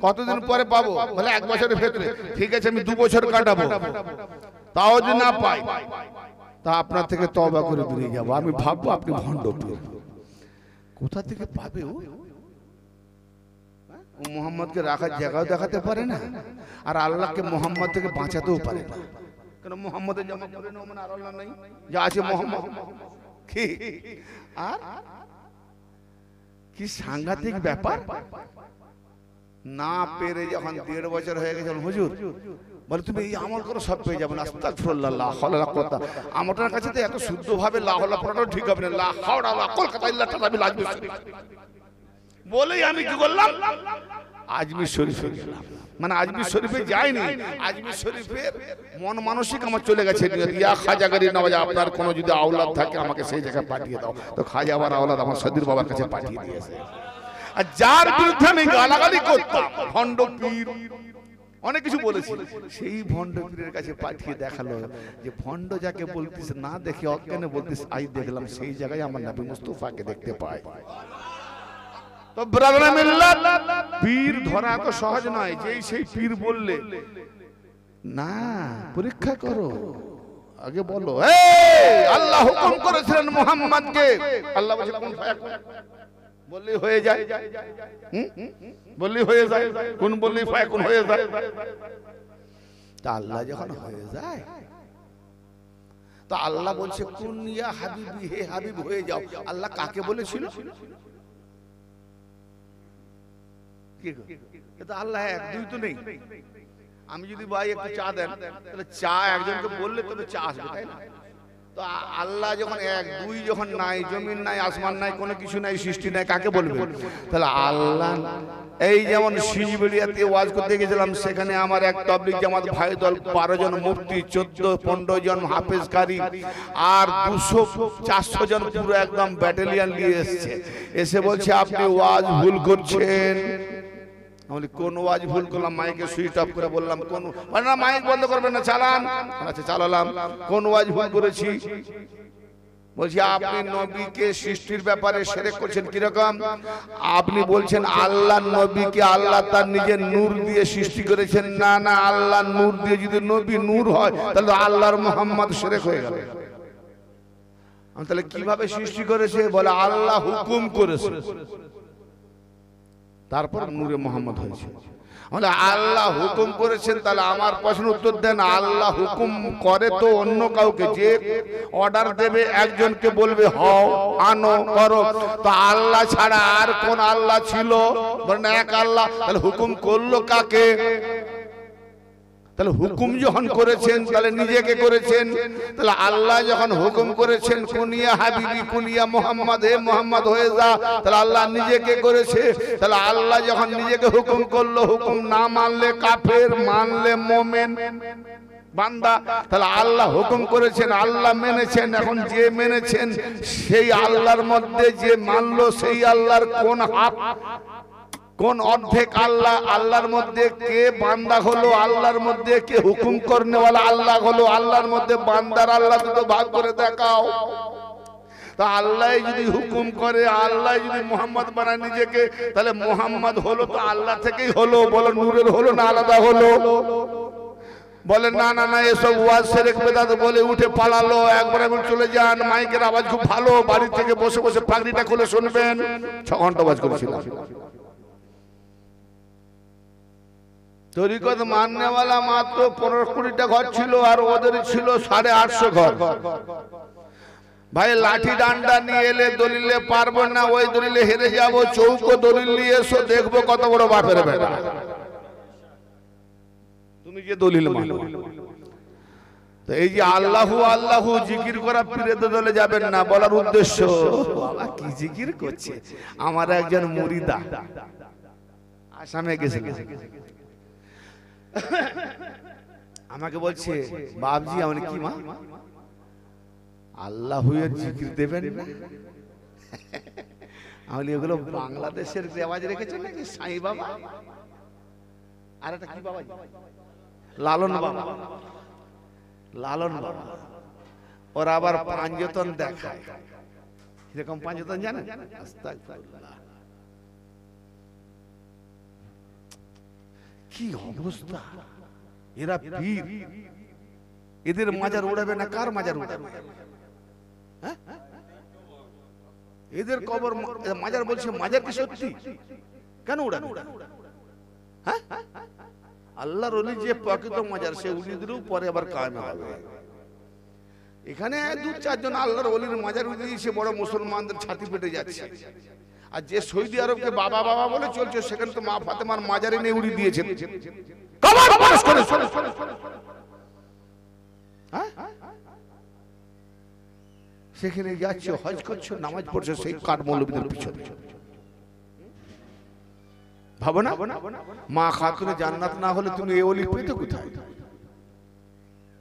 কতদিন পরে পাবো, বলে 1 বছরের ভেতরে। ঠিক আছে আমি 2 বছর কাটাবো, তাও যদি না পাই তা আপনার থেকে তওবা করে দূরে যাবো। আমি ভাববো আপনি ভণ্ড পীর। কোথা থেকে পাবে ও? মুহাম্মদকে রাখার জায়গাও দেখাতে পারে না, আর আল্লাহকে মুহাম্মদ থেকে বাঁচাতেও পারে না। কেন মুহাম্মদের জামা পরে না, মানে আর আল্লাহ নাই, যা আছে মুহাম্মদ। কি আর কি সাংঘাতিক ব্যাপার। না পেরে যখন 1.5 বছর হয়ে গেছে, হুজুর বলে তুমি এই আমল করো সব পেয়ে যাবেন। আস্তাগফিরুল্লাহ, লা হাওলা ওয়ালা কুওয়াতা। আমাদের কাছে তো এত শুদ্ধভাবে লা হাওলা পড়াটাও ঠিক হবে না। লা হাওলা ওয়ালা কলকাতা ইল্লা তারাবি আজমির শরীফ বলেই আমি কি করলাম, আজমির শরীফে গেলাম। মানে আজমির শরীফে যাইনি, আজমির শরীফের মন মানসিক আমার চলে গেছে। ইয়া খাজা গরি নওয়াজ, আপনার কোনো যদি আওলাদ থাকে আমাকে সেই জায়গায় পাঠিয়ে দাও। তো খাজা আবার আওলাদ আমার সদীর বাবার কাছে পাঠিয়ে দিয়েছে। আর যার বিরুদ্ধে আমি গালাগালি করতাম, ভণ্ড পীর, অনেক কিছু বলেছি, সেই ভণ্ড পীরের কাছে পাঠিয়ে দেখালো যে ভণ্ড যাকে বলতিস না দেখে অজ্ঞানে বলতিস, আজ দেখলাম সেই জায়গায় আমার নবী মুস্তাফাকে দেখতে পাই। তো ব্রাদার মিল্লাত, পীর ধরা তো সহজ নয়। যেই সেই পীর বললে না, পরীক্ষা করো, আগে বলো আল্লাহ হুকুম করেছিলেন মুহাম্মদকে, আল্লাহ বলেছে কোন ফায়াকুন, বললেই হয়ে যায়। বললেই হয়ে যায়, কোন বললেই ফায়াকুন হয়ে যায়। তা আল্লাহ যখন হয়ে যায়, তো আল্লাহ বলছে কুন ইয়া হাবিবি, হে হাবিব হয়ে যাও। আল্লাহ কাকে বলেছিল? আল্লাহ এক, দুই তো নেই। আমি যদি ভাই একটু চা দেন, তাহলে চা একজনকে বললে তবে চা আসবে, তাই না? তো আল্লাহ যখন এক, দুই যখন নাই, জমিন নাই, আসমান নাই, কোনো কিছু নাই, সৃষ্টি নাই, কাকে বলবে? তাহলে আল্লাহ। এই যেমন সিজবেড়িয়াতে ওয়াজ করতে গেছিলাম, সেখানে আমার এক তাবলীগ জামাত ভাই দল 12 জন মুফতি, 14-15 জন হাফেজ কারি, আর 200-400 জন পুরো একদম ব্যাটালিয়ন নিয়ে এসেছে। এসে বলছে আপনি ওয়াজ ভুল করছেন। আমি কোন ওয়াজ ভুল করলাম? মাইকে সুইচ অফ করে বললাম কোন, মানে না মাইক বন্ধ করবেন না, চালান। আচ্ছা চালালাম। কোন ওয়াজ ভুল করেছি? বলছি আপনি নবীকে সৃষ্টির ব্যাপারে শিরক করছেন। কিরকম? আপনি বলছেন আল্লাহ নবীকে আল্লাহ তার নিজের নূর দিয়ে সৃষ্টি করেছেন। না না, আল্লাহ নূর দিয়ে যদি নবী নূর হয় তাহলে আল্লাহর মুহাম্মদ শিরক হয়ে গেল। তাহলে কিভাবে সৃষ্টি করেছে? বলে আল্লাহ হুকুম করেছে, তারপর নূরে মুহাম্মদ হয়েছে। বলে আল্লাহ হুকুম করেছেন, তাহলে আমার প্রশ্ন উত্তর দেন, আল্লাহ হুকুম করে তো অন্য কাউকে, যে অর্ডার দেবে একজনকে বলবে হও, আনো, করো। তো আল্লাহ ছাড়া আর কোন আল্লাহ ছিল? বলেন এক আল্লাহ। তাহলে হুকুম করলো কাকে? তাহলে হুকুম যখন করেছেন তাহলে নিজেকে করেছেন। তাহলে আল্লাহ যখন হুকুম করেছেন কুনিয়া হাবিবি, কুনিয়া মুহাম্মদ, হে মুহাম্মদ হয়ে যা, তাহলে আল্লাহ নিজেকে করেছে। তাহলে আল্লাহ যখন নিজেকে হুকুম করলো, হুকুম না মানলে কাফের, মানলে মুমিন বান্দা। তাহলে আল্লাহ হুকুম করেছেন, আল্লাহ মেনেছেন। এখন যে মেনেছেন সেই আল্লাহর মধ্যে যে মানলো সেই আল্লাহর কোন হাত, কোন অর্ধেক আল্লাহ, আল্লাহর মধ্যে কে বান্দা হলো, আল্লাহর মধ্যে কে হুকুম করনেওয়ালা আল্লাহ হলো, আল্লাহর মধ্যে বান্দার আল্লাহ দুটো ভাগ করে দেখাও। তা আল্লাহ যদি হুকুম করে, আল্লাহ যদি মুহাম্মদ বানায় নিজেকে, তাহলে মুহাম্মদ হলো তো আল্লাহ থেকেই হলো। বলো নূরের হলো না আলাদা হলো? বলে না না না, এসব ওয়াজ শিরক বিদআত বলে উঠে পালালো। একবার চলে যান, মাইকের আওয়াজ খুব ভালো, বাড়ি থেকে বসে বসে পাগড়িটা খুলে শুনবেন। 6 ঘন্টা ওয়াজ করেছিলাম। তরিকত মাননেওয়ালা মাত্র 15-20টা ঘর ছিল, আর ওদের ছিল 850 ঘর। ভাই লাঠি ডান্ডা নিয়ে এলে দলিলে পারবো না, ওই দলিলে হেরে যাবো। চৌকো দলিল নিয়ে এসো, দেখবো কত বড় বাপের বেটা তুমি যে দলিল মানো। তো এই যে আল্লাহু আল্লাহু জিকির করা পীরের দলে যাবেন না। বলার উদ্দেশ্য, বাবা কি জিকির করছে। আমার একজন মুরিদা আসামে গেছে, আমাকে বলছে বাবজি, আমি কি মা আল্লাহুয়ের জিকির দেবেন না? আমি এগুলো বাংলাদেশের রেওয়াজ রেখেছেন নাকি সাই বাবা? আর একটা কি বাবা, লালন বাবা, লালন বাবা। ওরা আবার পাঞ্জতন দেখায়, এরকম পাঞ্জতন জানেন? আস্তাগফিরুল্লাহ, কি অবস্থা! এরা পীর, এদের মাজার উড়াবে না কার মাজার উড়াবে? হ্যাঁ, এদের কবর মাজার বলছে, মাজার কি সত্যি? কেন উড়াবে? হ্যাঁ, আল্লাহর ওলি যে প্রকৃত মাজার, সে উড়িয়ে দিলেও পরে আবার কায়েম হবে। এখানে 2-4 জন আল্লাহর ওলির মাজার উড়িয়ে দিয়েছে, বড় মুসলমানদের ছাতি পেটে যাচ্ছে। আর যে সৌদি আরবকে বাবা বাবা বলে চলছে, সেখানে তো মা ফাতেমার মাজারে নিয়ে উড়িয়ে দিয়েছেন। সেখানে যাচ্ছে, হজ করছে, নামাজ পড়ছে, সেই কাঠ মৌলবীদের পিছনে। ভাবো না, মা খাতুনে জান্নাত না হলে তুমি এই ওলি পেতে কোথায়?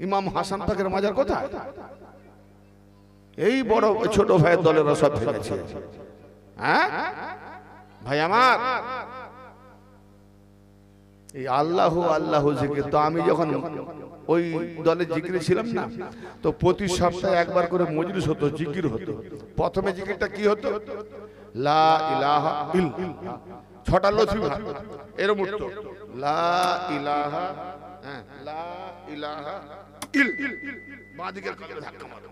ইমাম হাসান পাকের মাজার কোথায়? এই বড় ছোট ভাইয়ের দলেরা সব ভেঙেছে। হ্যাঁ ভাই আমার, এই আল্লাহু আল্লাহু জিকির তো আমি যখন ওই দলের জিকিরে ছিলাম না, তো প্রতি সপ্তাহে একবার করে মজলিস হতো, জিকির হতো। প্রথমে জিকিরটা কি হতো? লা ইলাহা ইল্লাল্লাহ, 6টা লথি এরকম উঠতো, লা ইলাহা, হ্যাঁ, লা ইলাহা ইল, বাঁদিকের কাছে ধাক্কা মারো,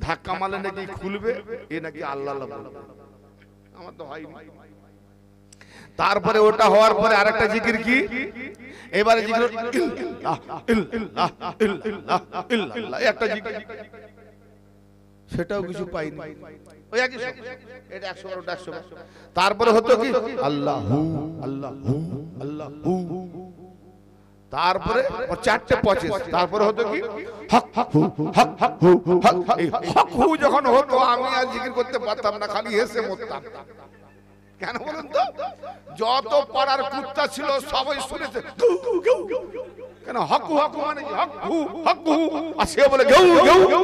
ধাক্কা মারলে নাকি খুলবে, এ নাকি আল্লাহ আল্লাহ বলবে। আমার তো হয়নি। তারপরে ওটা হওয়ার পরে আরেকটা জিকির কি? এবারে জিকির ইল্লাহ ইল্লাহ ইল্লাহ ইল্লাল্লাহ, একটা জিকির, সেটাও কিছু পাইনি। ওই একই সব, এটা 100 বার, ওটা 100 বার। তারপরে হতো কি? আল্লাহু আল্লাহু আল্লাহু, তারপরে 4টে 25, তারপরে হতো কি? হক হু হক হু হক। এই হক হু যখন হতো, আমি আর জিকির করতে পারতাম না, খালি হেসে মরতাম। কেন বলুন তো? যত পাড়ার কুত্তা ছিল সবাই শুনেছে কেন হক হু হক মানে হক হু হক হু, আর সে বলে গেউ গেউ।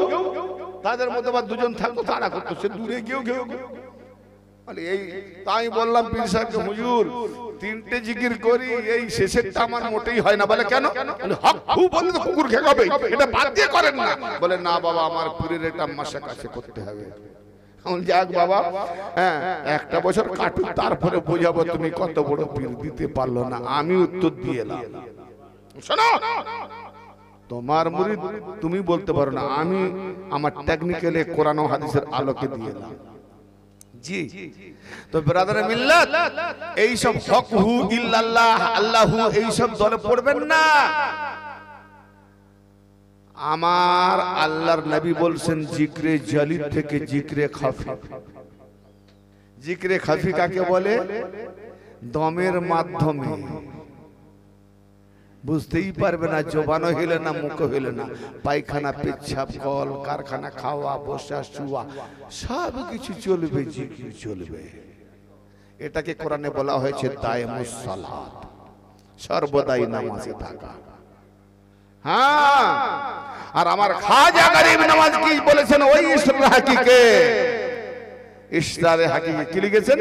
তাদের মধ্যে আবার 2জন থাকতো, তারা করতো, সে দূরে গেউ গেউ। মানে এই তাই বললাম পীর সাহেবকে, হুজুর 3টে জিকির করি, এই শেষেরটা আমার মোটেই হয় না। বলে কেন? বলে হক হু বললে তো কুকুর খেয়ে যাবে, এটা বাদ দিয়ে করেন না। বলে না বাবা, আমার পীরের এটা মাসে কাছে করতে হবে। যাক বাবা, হ্যাঁ, 1টা বছর কাটুক, তারপরে বোঝাবো তুমি কত বড় পীর। দিতে পারলো না, আমি উত্তর দিয়ে এলাম। শোনো, তোমার মুরিদ তুমি বলতে পারো না, আমি আমার টেকনিক্যালি কোরআন ও হাদিসের আলোকে দিয়ে এলাম। জি, তো ব্রাদার মিল্লাত, এই সব হক হু ইল্লাল্লাহ আল্লাহু এই সব দলে পড়বেন না। আমার আল্লাহর নবী বলছেন, জিকরে জালি থেকে জিকরে খাফি। জিকরে খাফি কাকে বলে? দমের মাধ্যমে, বুঝতেই পারবে না, জবানও হিলে না, মুখও হিলে না, পায়খানা পেচ্ছাপ কল কারখানা, খাওয়া বসা শুয়া সব কিছু চলবে, জিকির চলবে। এটাকে কোরআনে বলা হয়েছে দায়মুস সালাত, সর্বদাই নামাজে থাকা। হ্যাঁ, আর আমার খাজা গরিব নওয়াজ কি বলেছেন? ওই ইসরার হাকিকে, ইসরারে হাকিকে কি লিখেছেন?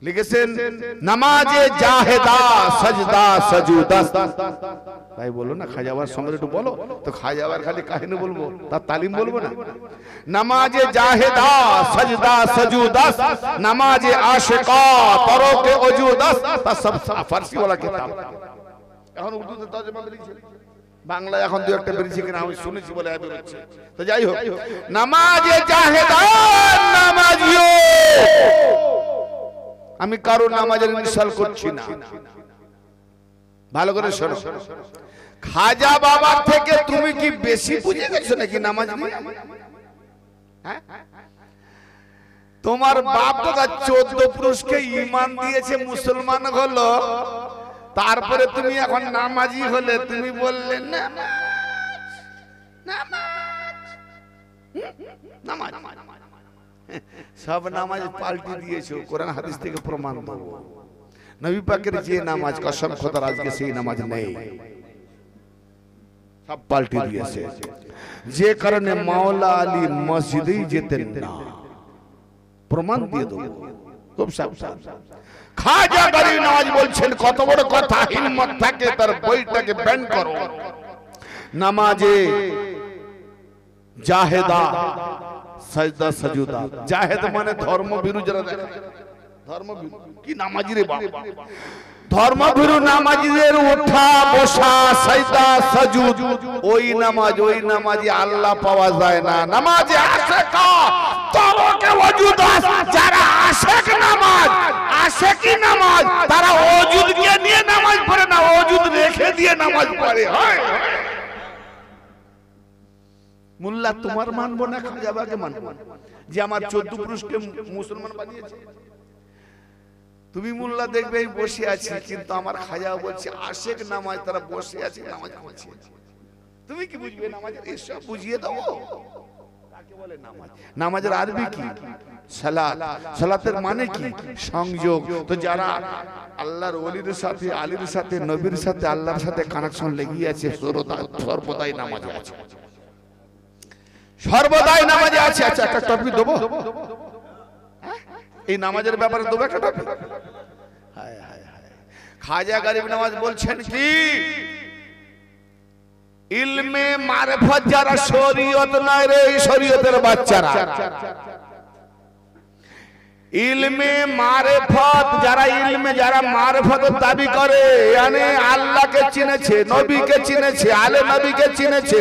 লিখেছেন নামাজে জাহেদা সাজদা সাজুদা। তাই বলো না, খাজাবার সঙ্গে একটু বলো তো, খাজাবার খালি কাহিনী বলবো, তার তালিম বলবো না। নামাজে জাহেদা সাজদা সাজুদা, নামাজে আশিকা তরকে ওজুদা, তা সব ফারসি ওয়ালা কিতাব। এখন উর্দুতে তরজমা বেরিয়েছে, বাংলায় এখন 2-1টা বেরিয়েছে কিনা আমি শুনেছি বলে এত হচ্ছে। তো যাই হোক, নামাজে জাহেদা নামাজিও, আমি কারো নামাজের মিসাল করছি না, ভালো করে শোনো। খাজা বাবা থেকে তুমি কি বেশি বুঝে গেছো নাকি নামাজ নিয়ে? হ্যাঁ, তোমার বাপ দাদা 14 পুরুষকে ঈমান দিয়েছে, মুসলমান হলো, তারপরে তুমি এখন নামাজি হলে, তুমি বললে নামাজ নামাজ, সব নামাজ পাল্টি দিয়েছো। কোরআন হাদিস থেকে প্রমাণ দেবো, নবী পাকের যে নামাজ, কসম খোদার আজকে সেই নামাজ নেই, সব পাল্টি দিয়েছে। যে কারণে মাওলা আলী মসজিদেই যেতেন না, প্রমাণ দিয়ে দেবো। খুব সাবধান। খাজা গরিব নওয়াজ বলছেন কত বড় কথা, হিম্মত থাকে তার বইটাকে ব্যান করো। নামাজে জাহেদা সাজদা সাজুদা, জাহেদ মানে ধর্মভীরু যারা দেখে, ধর্মভীরু কি নামাজি রে বাবা, ধর্মভীরু নামাজিদের ওঠা বসা সাজদা সাজুদ, ওই নামাজে আল্লাহ পাওয়া যায় না। নামাজে আশেকা তরকে ওজুদ, যারা আশেক নামাজ আশেকি নামাজ তারা ওজুদকে নিয়ে নামাজ পড়ে না, ওজুদ রেখে দিয়ে নামাজ পড়ে। হয় মোল্লা তোমার মানবো না খাজা বাবাকে মানবো যে আমার 14 পুরুষকে মুসলমান বানিয়েছে? তুমি মোল্লা দেখবে আমি বসে আছি, কিন্তু আমার খাজা বলছে আশেক নামাজ তারা বসে আছে নামাজ পড়ছে। তুমি কি বুঝবে নামাজের? এসব বুঝিয়ে দাও। কাকে বলে নামাজ? নামাজের আরবি কি? সালাত। সালাতের মানে কি? সংযোগ। তো যারা আল্লাহর ওলির সাথে, আলীর সাথে, নবীর সাথে, আল্লাহর সাথে কানেকশন লেগে আছে, সর্বদাই নামাজে আছে, সর্বদাই নামাজে আছে। আচ্ছা একটা টপিক দেবো, এই নামাজের ব্যাপারে দেবো একটা টপিক। খাজা গরিব নওয়াজ বলছেন কি, ইলমে মারিফত যারা শরীয়ত নয় রে, শরীয়তের বাচ্চারা, ইলমে মারিফত যারা, ইলমে যারা মারিফতের দাবি করে, মানে আল্লাহকে চিনেছে, নবীকে চিনেছে, আলে নবীকে চিনেছে,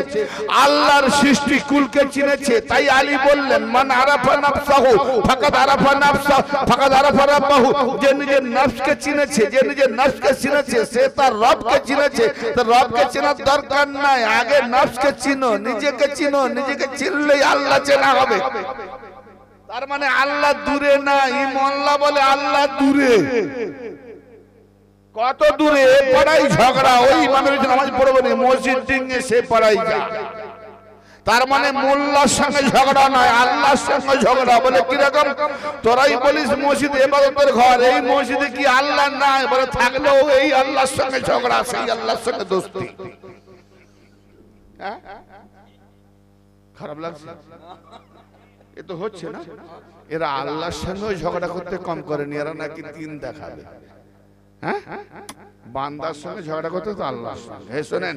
আল্লাহর সৃষ্টি কুলকে চিনেছে। তাই আলী বললেন মান আরাফা নাফসাহু ফাকাদ আরাফা নাফসাহু ফাকাদ আরাফা রাব্বাহু, যে নিজের নফসকে চিনেছে, যে নিজের নফসকে চিনেছে সে তার রবকে চিনেছে। তার রবকে চেনার দরকার নাই, আগে নফসকে চিনো, নিজেকে চিনো, নিজেকে চিনলেই আল্লাহ চেনা হবে। তার মানে আল্লাহ দূরে না, ইমানলা বলে আল্লাহ দূরে। কত দূরে? পড়াই ঝগড়া, ওই মানুষ নামাজ পড়বে না, মসজিদ ডিঙে সে পড়াই যা। তার মানে মোল্লার সঙ্গে ঝগড়া নয়, আল্লাহর সঙ্গে ঝগড়া। বলে কিরকম? তোরাই বলিস মসজিদ ইবাদতের ঘর, এই মসজিদে কি আল্লাহ নাই? বলে থাকলেও এই আল্লাহর সঙ্গে ঝগড়া, সেই আল্লাহর সঙ্গে দোস্তি। খারাপ লাগছে? এ তো হচ্ছে না। এরা আল্লাহর সঙ্গে ঝগড়া করতে কম করেনি, এরা নাকি দিন দেখাবে। হ্যাঁ, বান্দার সঙ্গে ঝগড়া করতে তো আল্লাহর সঙ্গে। হে শোনেন,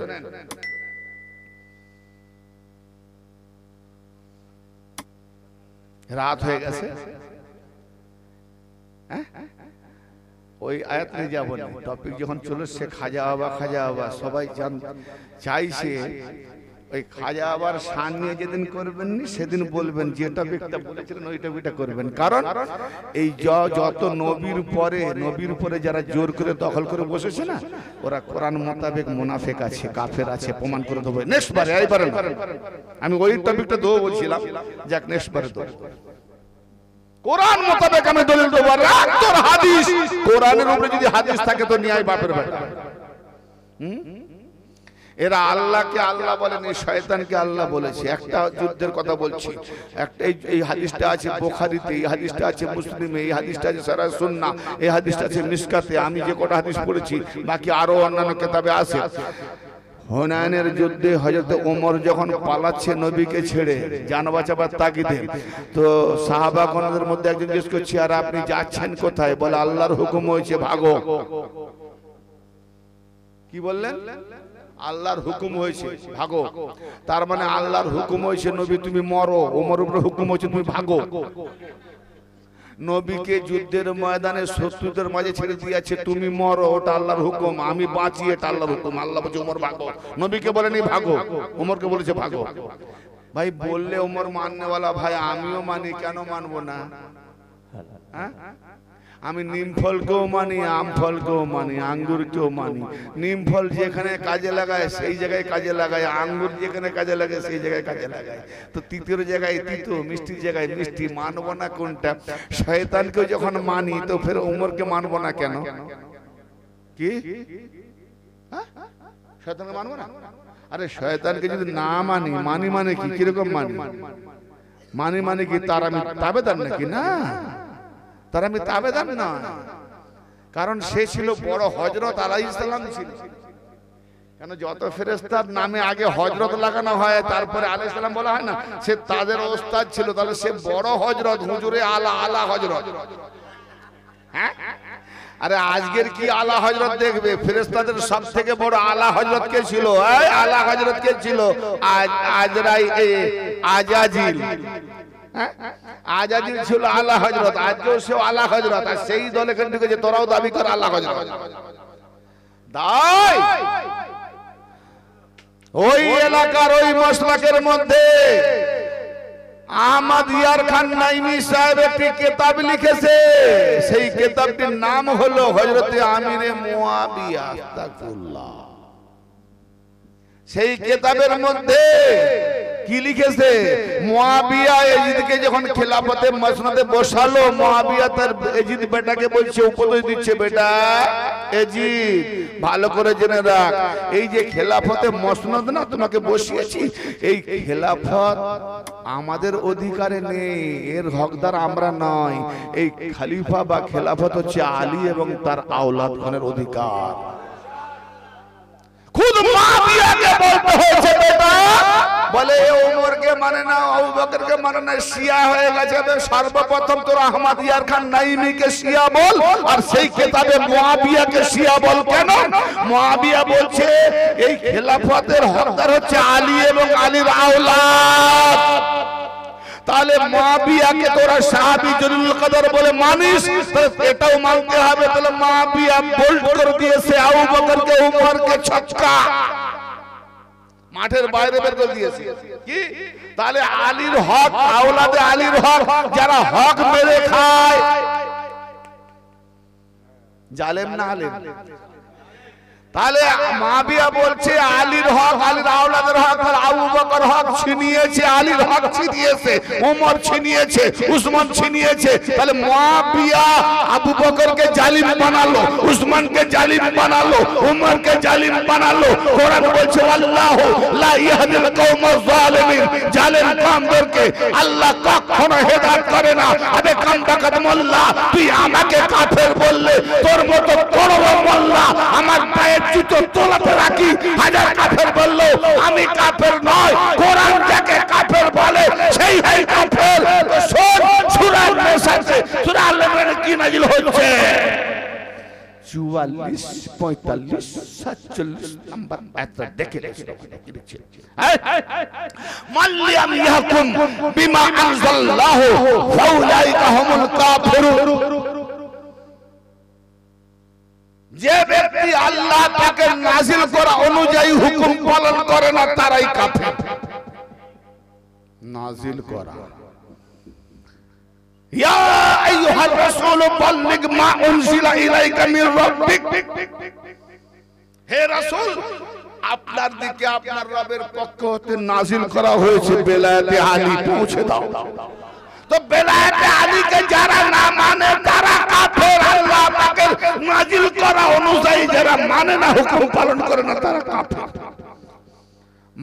রাত হয়ে গেছে, ওই আয়াত নিয়ে যাবো না। টপিক যখন চলে সে খাজা বাবা সবাই চাইছে ওই খাজা আবার শান নিয়ে যেদিন করবেন নি সেদিন বলবেন যে টপিকটা বলেছিলেন ওই টপিকটা করবেন। কারণ এই যত নবীর পরে যারা জোর করে দখল করে বসেছে না, ওরা কোরআন মোতাবেক মুনাফিক আছে, কাফের আছে, প্রমাণ করে দেবো নেক্সট বারে। এইবারে আমি ওই টপিকটা দেবো বলছিলাম, যাক নেক্সট বারে দেবো। কোরআন মোতাবেক আমি দলিল দেবো। রাখ তোর হাদিস, কোরআনের উপরে যদি হাদিস থাকে তো ন্যায় বাপের বাড়ি। এরা আল্লাহকে আল্লাহ বলেনি, শয়তানকে আল্লাহ বলেছে। একটা যুদ্ধের কথা বলছি, একটা এই হাদিসটা আছে বুখারীতে, এই হাদিসটা আছে মুসলিমে, এই হাদিসটা আছে সরাহ সুন্নাহ, এই হাদিসটা আছে মিশকাতে। আমি যে কটা হাদিস পড়েছি, বাকি আরো অন্যান্য কিতাবে আছে। হুনাইনের যুদ্ধে হযরত ওমর যখন পালাচ্ছে নবীকে ছেড়ে জান বাঁচাবার তাগিদে, তো সাহাবাগণদের মধ্যে একজন জিজ্ঞেস করছে আর আপনি যাচ্ছেন কোথায়? বলে আল্লাহর হুকুম হয়েছে ভাগো। কি বললেন? আল্লাহর হুকুম হয়েছে ভাগো। তার মানে আল্লাহর হুকুম হয়েছে নবী তুমি মরো, ওমর উপরে হুকুম হয়েছে তুমি ভাগো। নবীকে যুদ্ধের ময়দানে শত্রুদের মাঝে ছেড়ে দিয়েছে, তুমি মরো, ওটা আল্লাহর হুকুম, আমি বাঁচি, এটা আল্লাহর হুকুম। আল্লাহ বলছে ওমর ভাগো, নবীকে বলেনি ভাগো, ওমরকে বলেছে ভাগো। ভাই বললে ওমর মাননেওয়ালা, ভাই আমিও মানি, কেন মানবো না? হ্যাঁ, আমি নিম ফলকেও মানি, আম ফলকেও মানি, আঙ্গুরকেও মানি। নিম ফল যেখানে কাজে লাগায় সেই জায়গায় কাজে লাগায়, আঙ্গুর যেখানে কাজে লাগে সেই জায়গায় কাজে লাগায়। তো তিতের জায়গায় তিতো, মিষ্টির জায়গায় মিষ্টি, মানবো না কোনটা? শয়তানকেও যখন মানি তো ফের ওমরকে মানবো না কেন? কি শয়তানকে মানবো না? আরে শয়তানকে যদি না মানি, মানি মানে কি? কিরকম মানি? মানি মানে কি তার আমি তাবেদার নাকি? না, তার আমি তাবেদার না। কারণ সে ছিল বড় হযরত আলাইহিস সালাম ছিল। কেন যত ফেরেশতার নামে আগে হযরত লাগানো হয় তারপরে আলাইহিস সালাম বলা হয় না? সে তাদের ওস্তাদ ছিল, তাহলে সে বড় হযরত, হুজুরে আলা আলা হযরত। হ্যাঁ, আরে আজকের কি আলা হযরত দেখবে, ফেরেশতাদের সব থেকে বড় আলা হযরত কে ছিল? আলা হযরত কে ছিল? আজাজিল। আজাজিল ছিল আলা হযরত, আজকেও সে আলা হযরত, আর সেই দলে কেন ঢুকেছে? তোরাও দাবি কর আলা হযরত। তাই ওই এলাকার ওই মসলাকের মধ্যে আহমদ ইয়ার খান নাইমি সাহেব একটি কিতাব লিখেছে। সেই কিতাবটির নাম হলো হযরত আমিরে মুয়াবিয়া আস্তাগফিরুল্লাহ। সেই কিতাবের মধ্যে কি লিখেছে? মুয়াবিয়া এজিদকে যখন খেলাফতে মসনদে বসালো, মুয়াবিয়া তার এজিদ বেটাকে বলছে, উপদেশ দিচ্ছে, বেটা এজিদ ভালো করে জেনে রাখ, এই যে খেলাফতে মসনদ না তোমাকে বসিয়েছি, এই খেলাফত আমাদের অধিকারে নেই, এর হকদার আমরা নয়। এই খলিফা বা খেলাফত হচ্ছে আলী এবং তার আওলাদগণের অধিকার। খুদ মুয়াবিয়াকে বলতে হয়েছে বেটা, বলে ওমরকে মানে না, আবু বকরকে মানে না, শিয়া হয়ে গেছে। সর্বপ্রথম তোরা আহমদ ইয়ার খান নাইমিকে শিয়া বল, আর সেই কিতাবে মুয়াবিয়াকে শিয়া বল। কেন? মুয়াবিয়া বলছে এই খেলাফতের হকদার হচ্ছে আলী এবং আলীর আওলাদ। তাহলে মুয়াবিয়াকে তোরা সাহাবী জলিলুল কদর বলে মানিস, এটাও মানতে হবে। তাহলে মুয়াবিয়া বোল্ড করে দিয়েছে আবু বকরকে, উমরকে ছক্কা মাঠের বাইরে বের করে দিয়েছে। কি? তাহলে আলীর হক, আওলাদে আলীর হক, যারা হক মেরে খায়, জালেম না আলেম? তাহলে মুয়াবিয়া বলছে আলীর হক, আলীর আওলাদের হক, আর আবু বকর হক ছিনিয়েছে, আলীর হক ছিনিয়েছে, ওমর ছিনিয়েছে, উসমান ছিনিয়েছে। তাহলে মুয়াবিয়া আবু বকরকে জালিম বানালো, উসমানকে জালিম বানালো, ওমরকে জালিম বানালো। কোরআন বলছে আল্লাহু লা ইয়াহদিল কওমাজ জালিমিন, জালিম কওমদেরকে আল্লাহ কখনো হেদায়েত করে না। আবে কামবাকাত মোল্লা, তুই আমাকে কাফের বললে, তোর মতো বড় বড় মোল্লা আমার পায়ে জুতো তোলাতে রাখি, হাজার কাফের বললো আমি কাফের নয়। কোরআন যাকে কাফের বলে সেই হয় কাফের। সূরা নিসাতে সূরা আল-ইমরানে কি নাযিল হচ্ছে? 44, 45, 47 নাম্বার আয়াতটা দেখে লিখছে, মাল্লিয়াম ইয়াহকুম বিমা আনজাল্লাহু ফাউলাইকা হুমুল কাফিরুন। যে ব্যক্তি আল্লাহ পাকের নাযিল করা অনুযায়ী হুকুম পালন করে না, তারাই কাফের। নাযিল করা, ইয়া আইয়ুহার রাসূল বাল্লিগ মা উনজিলা ইলাইকা মির রাব্বিক, হে রাসূল আপনার দিকে আপনার রবের পক্ষ হতে নাযিল করা হয়েছে বেলায়েতে আলী পৌঁছে দাও। তো বেলায়েতে আলীকে যারা না মানে তারা কাফের। আল্লাহ পাকের নাযিল করা অনুযায়ী যারা মানে না, হুকুম পালন করে না, তারা কাফের।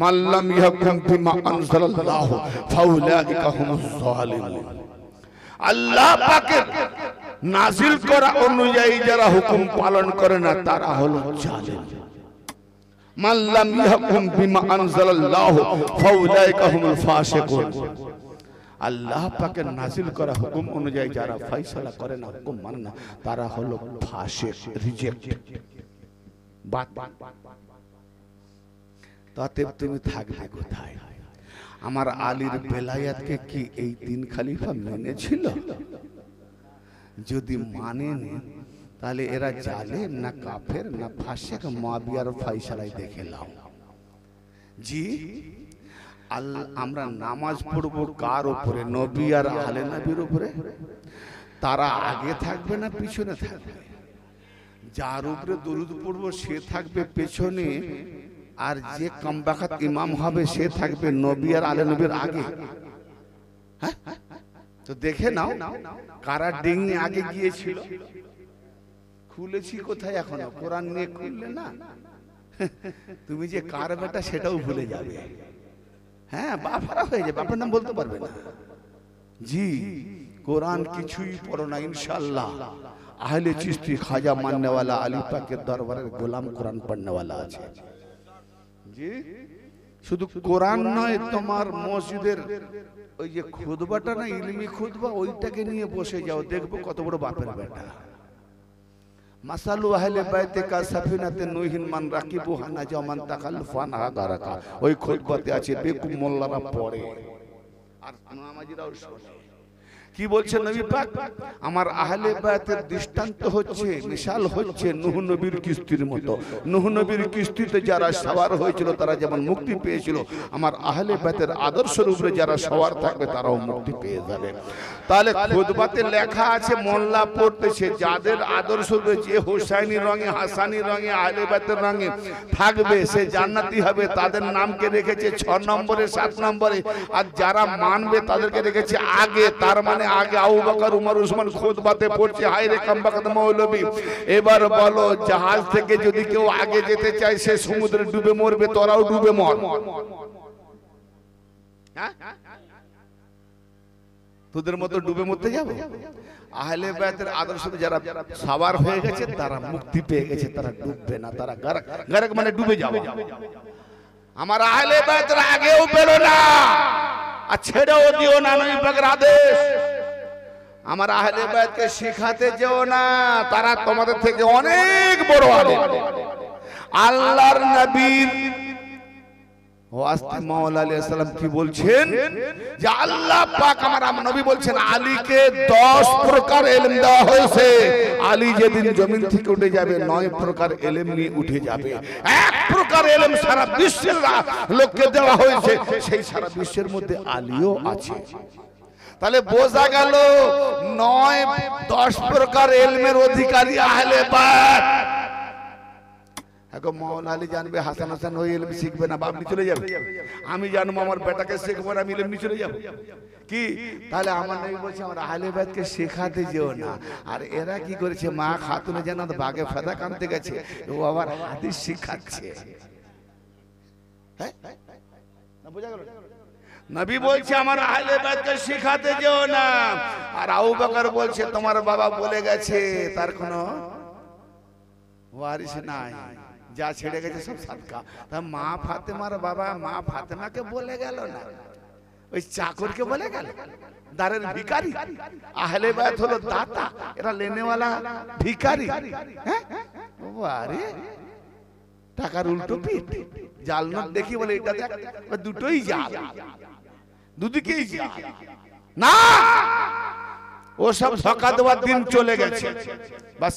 মাল্লাম ইয়াহকুম বিমা আনজালাল্লাহু ফাউলাইকা হুমুজ জালিমুন। আল্লাহ পাকের নাযিল করা অনুযায়ী যারা হুকুম পালন করে না, তারা হলো জালিম। মাল্লাম ইয়াহকুম বিমা আনজালাল্লাহু ফাউলাইকা হুমুল ফাসিকুন। আল্লাহ পাকের নাযিল করা হুকুম অনুযায়ী যারা ফয়সালা করে না, হুকুম মানে না, তারা হলো ফাসিক, রিজেক্ট। তাতে তুমি থাকবে কোথায়? আমার আলীর বেলায়াতকে কি এই তিন খলিফা মেনেছিল? যদি মানেনি, তাহলে এরা জালেম না কাফের না ফাসিক? মুয়াবিয়ার ফয়সালায় দেখে নাও। জি, আমরা নামাজ পড়বো কার উপরে? নবী আর আলে নবীর উপরে। তারা আগে থাকবে না পিছনে থাকবে? যার উপরে দরুদ পড়বো সে থাকবে পেছনে, আর যে কমবাখাত ইমাম হবে সে থাকবে নবী আর আলে নবীর আগে। হ্যাঁ, তো দেখে নাও কারা ডিঙি আগে গিয়েছিল। খুলেছি কোথায় এখনো? কোরআন নিয়ে খুললে না, তুমি যে কার বেটা সেটাও ভুলে যাবে। হ্যাঁ, বাপারা হয়ে যাবে, বাপের নাম বলতে পারবে না। জি, কোরআন কিছুই পড়ো না ইনশাআল্লাহ। আহলে চিশতি খাজা মাননেওয়ালা আলী পাকের দরবারের গোলাম কোরআন পড়নেওয়ালা আছে। জি, শুধু কোরআন নয়, তোমার মসজিদের ওই যে খুতবাটা না, ইলমি খুতবা, ওইটাকে নিয়ে বসে যাও, দেখবো কত বড় বাপের বেটা। মাসালু আহলে বাইতে কা সাফিনাতে নূহিন মান রাকিবুহা নাজা মান তাকাল্লুফা নাহা গারাকা। ওই খুতবাতে আছে, বেকুব মোল্লারা পড়ে আর নামাজিরাও শোনে। কি বলছেন নবী পাক? আমার আহলে বায়াতের দৃষ্টান্ত হচ্ছে, মিশাল হচ্ছে নূহ নবীর কিস্তির মতো। নূহ নবীর কিস্তিতে যারা সওয়ার হয়েছিল তারা যেমন মুক্তি পেয়েছিল, আমার আহলে বায়াতের আদর্শের উপরে যারা সওয়ার থাকবে তারাও মুক্তি পেয়ে যাবে। তাহলে খুতবাতে লেখা আছে, মোল্লা পড়তেছে, যাদের আদর্শ উপরে যে হোসাইনি রঙে, হাসানি রঙে, আহলে বায়াতের রঙে থাকবে সে জান্নাতি হবে। তাদের নামকে রেখেছে 6 নম্বরে, 7 নম্বরে। আর যারা মানবে তাদেরকে রেখেছে আগে। তার মানে আগে আবু বকর, উমর, উসমান খুতবাতে পড়ছে, হায় রে কামবাকাত মৌলবী। এবার বলো, জাহাজ থেকে যদি কেউ আগে যেতে চায় সে সমুদ্রে ডুবে মরবে, তোরাও ডুবে মর। হ্যাঁ, তোদের মতো ডুবে মরতে যাবে? আহলে বায়াতের আদর্শে যারা সওয়ার হয়ে গেছে তারা মুক্তি পেয়ে গেছে, তারা ডুববে না, তারা গারক মানে ডুবে যাবে। আমার আহলে বায়াতের আগেও বেরো না আর ছেড়েও দিও না, নবী পাকের আদেশ। আমার আহলে বায়াতকে শিখাতে যেও না, তারা তোমাদের থেকে অনেক বড় আলেম। আল্লাহর নবীর ওয়াস্তে মাওলা আলাইহিস সালাম কি বলছেন যে আল্লাহ পাক আমার নবী বলছেন আলীকে 10 প্রকার ইলম দেওয়া হয়েছে। আলী যেদিন জমিন থেকে উঠে যাবে 9 প্রকার ইলম নিয়ে উঠে যাবে। 1 প্রকার ইলম সারা বিশ্বের লোককে দেওয়া হয়েছে, সেই সারা বিশ্বের মধ্যে আলীও আছে। তাহলে বোঝা গেল 9-10 প্রকার ইলমের অধিকারী আহলে বায়াত। এখন মাওলানা আলী জানবে, হাসান হাসান ওই ইলম শিখবে না, বাপনি চলে যাবে। আমি জানবো আমার বেটাকে শিখবো না, আমি ইলম নিয়ে চলে যাবো কি? তাহলে আমার নবী বলছে আমার আহলে বায়াতকে শেখাতে যেও না। আর এরা কি করেছে, মা খাতুনে জান্নাত বাগে ফাদা কানতে গেছে, ও আবার হাদিস শিখাচ্ছে। হ্যাঁ, না বোঝা গেল? নবী বলছে আমার আহলে বায়াতকে শিখাতে যেও না। আর আবু বকর বলছে তোমার বাবা বলে গেছে, তার কোনো ওয়ারিস নাই, যা ছেড়ে গেছে সব সাদকা। তা মা ফাতেমার বাবা মা ফাতেমাকে বলে গেল না, ওই চাকরকে বলে গেল, দারের ভিখারি। আহলে বায়াত হলো দাতা, এরা লেনেওয়ালা ভিখারি। হ্যাঁ, আরে টাকার উল্টো পিঠ। জাল নোট দেখি বলে এটা দেখ, দুটোই জাল, দুদিকেই জাল না। ও সব ধোঁকা দেওয়ার দিন চলে গেছে। বাস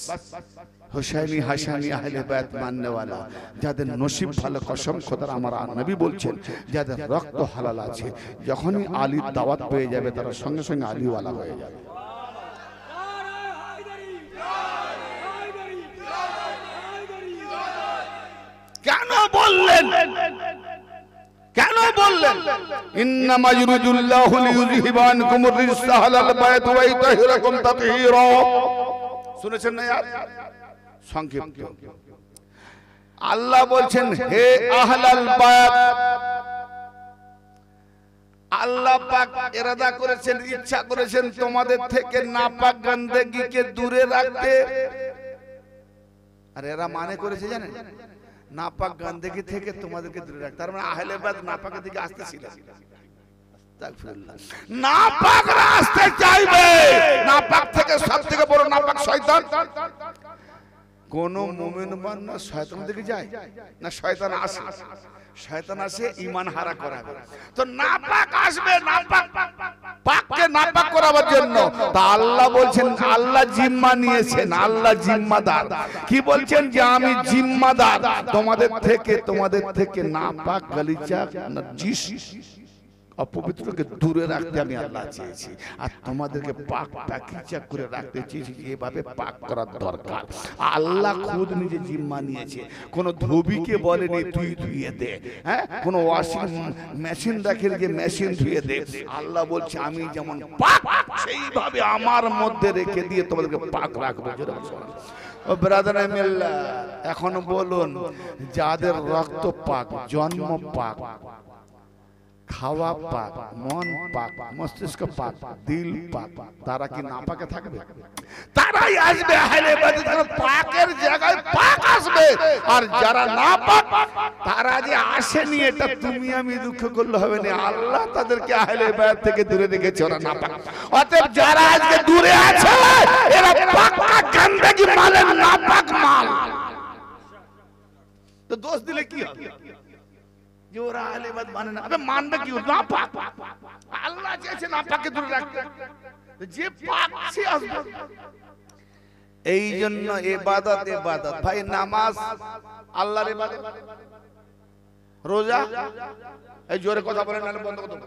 হোসাইনি হাসানি আহলে বায়াত মাননেওয়ালা যাদের নসিব ভালো, কসম খোদার আমার নবী বলছেন যাদের রক্ত হালাল আছে, যখনই আলীর দাওয়াত পেয়ে যাবে তারা সঙ্গে সঙ্গে আলীওয়ালা হয়ে যাবে। কেন বললেন? কেন বললেন? ইন্নামা ইউরিদুল্লাহু লিইউযহিবা আনকুমুর রিজসা আহলাল বায়াত ওয়া ইতাহিরাকুম তাতহীরা। শুনেছেন না? সংক্ষিপ্ত আল্লাহ বলছেন, হে আহলাল বায়াত, আল্লাহ পাক ইরাদা করেছেন, ইচ্ছা করেছেন তোমাদের থেকে নাপাক গন্দেগিকে দূরে রাখতে। আর এরা মানে করেছে জানেন, নাপাক গন্দেগি থেকে তোমাদেরকে দূরে রাখতে। তার মানে আহলে বায়াত নাপাকের দিকে আসতেছিল। নাপাক রাস্তা চাইবে, নাপাক থেকে সবথেকে বড় নাপাক শয়তান। কোন মুমিন বান্দা শয়তানের দিকে যায় না? শয়তান আসে, শয়তান আসে ঈমান হারা করাবে। তো নাপাক আসবে, নাপাক পাককে নাপাক করাবার জন্য। তা আল্লাহ বলছেন, আল্লাহ জিম্মা নিয়েছেন, আল্লাহ জিম্মাদার। কি বলছেন যে আমি জিম্মাদার, তোমাদের থেকে নাপাক গালিচা নাজিস অপবিত্রকে দূরে রাখতে আমি আল্লাহ চেয়েছি, আর তোমাদেরকে পাক পাকিজা করে রাখতে চেয়েছি। এভাবে পাক করার দরকার। আল্লাহ খুদ নিজে জিম্মা নিয়েছে, কোন ধোবিকে বলেনি তুই ধুয়ে দে। হ্যাঁ, কোন ওয়াশিং মেশিন রাখে যে মেশিন ধুয়ে দে। আল্লাহ বলছে আমি যেমন পাক সেইভাবে আমার মধ্যে রেখে দিয়ে তোমাদেরকে পাক রাখবো। ও ব্রাদারে মিল্লাত, এখন বলুন যাদের রক্ত পাক, জন্ম পাক, খাওয়া পাক, মন পাক, মস্তিষ্ক পাক, দিল পাক, তারা কি না পাকে থাকবে? তারাই আসবে আহলে ইবাদত, পাকের জায়গায় পাক আসবে। আর যারা না পাক তারা যে আসেনি, এটা তুমি আমি দুঃখ করলে হবে না, আল্লাহ তাদেরকে আহলে ইবাদত থেকে দূরে রেখেছে, ওরা না পাক। অতএব যারা আজকে দূরে আছে এরা পাকা গন্ডগি মালে, না পাক মাল। তো দোষ দিলে কি হবে? যে ওরা আহলে ইবাদত মানে না, আবে মানবে কি? না পাক, আল্লাহ চেয়েছে না পাককে দূরে রাখতে, যে পাক সে আসবে। এই জন্য ইবাদত, ইবাদত ভাই, নামাজ আল্লাহর ইবাদত, রোজা, এই জোরে কথা বলেন না বন্ধ করতে।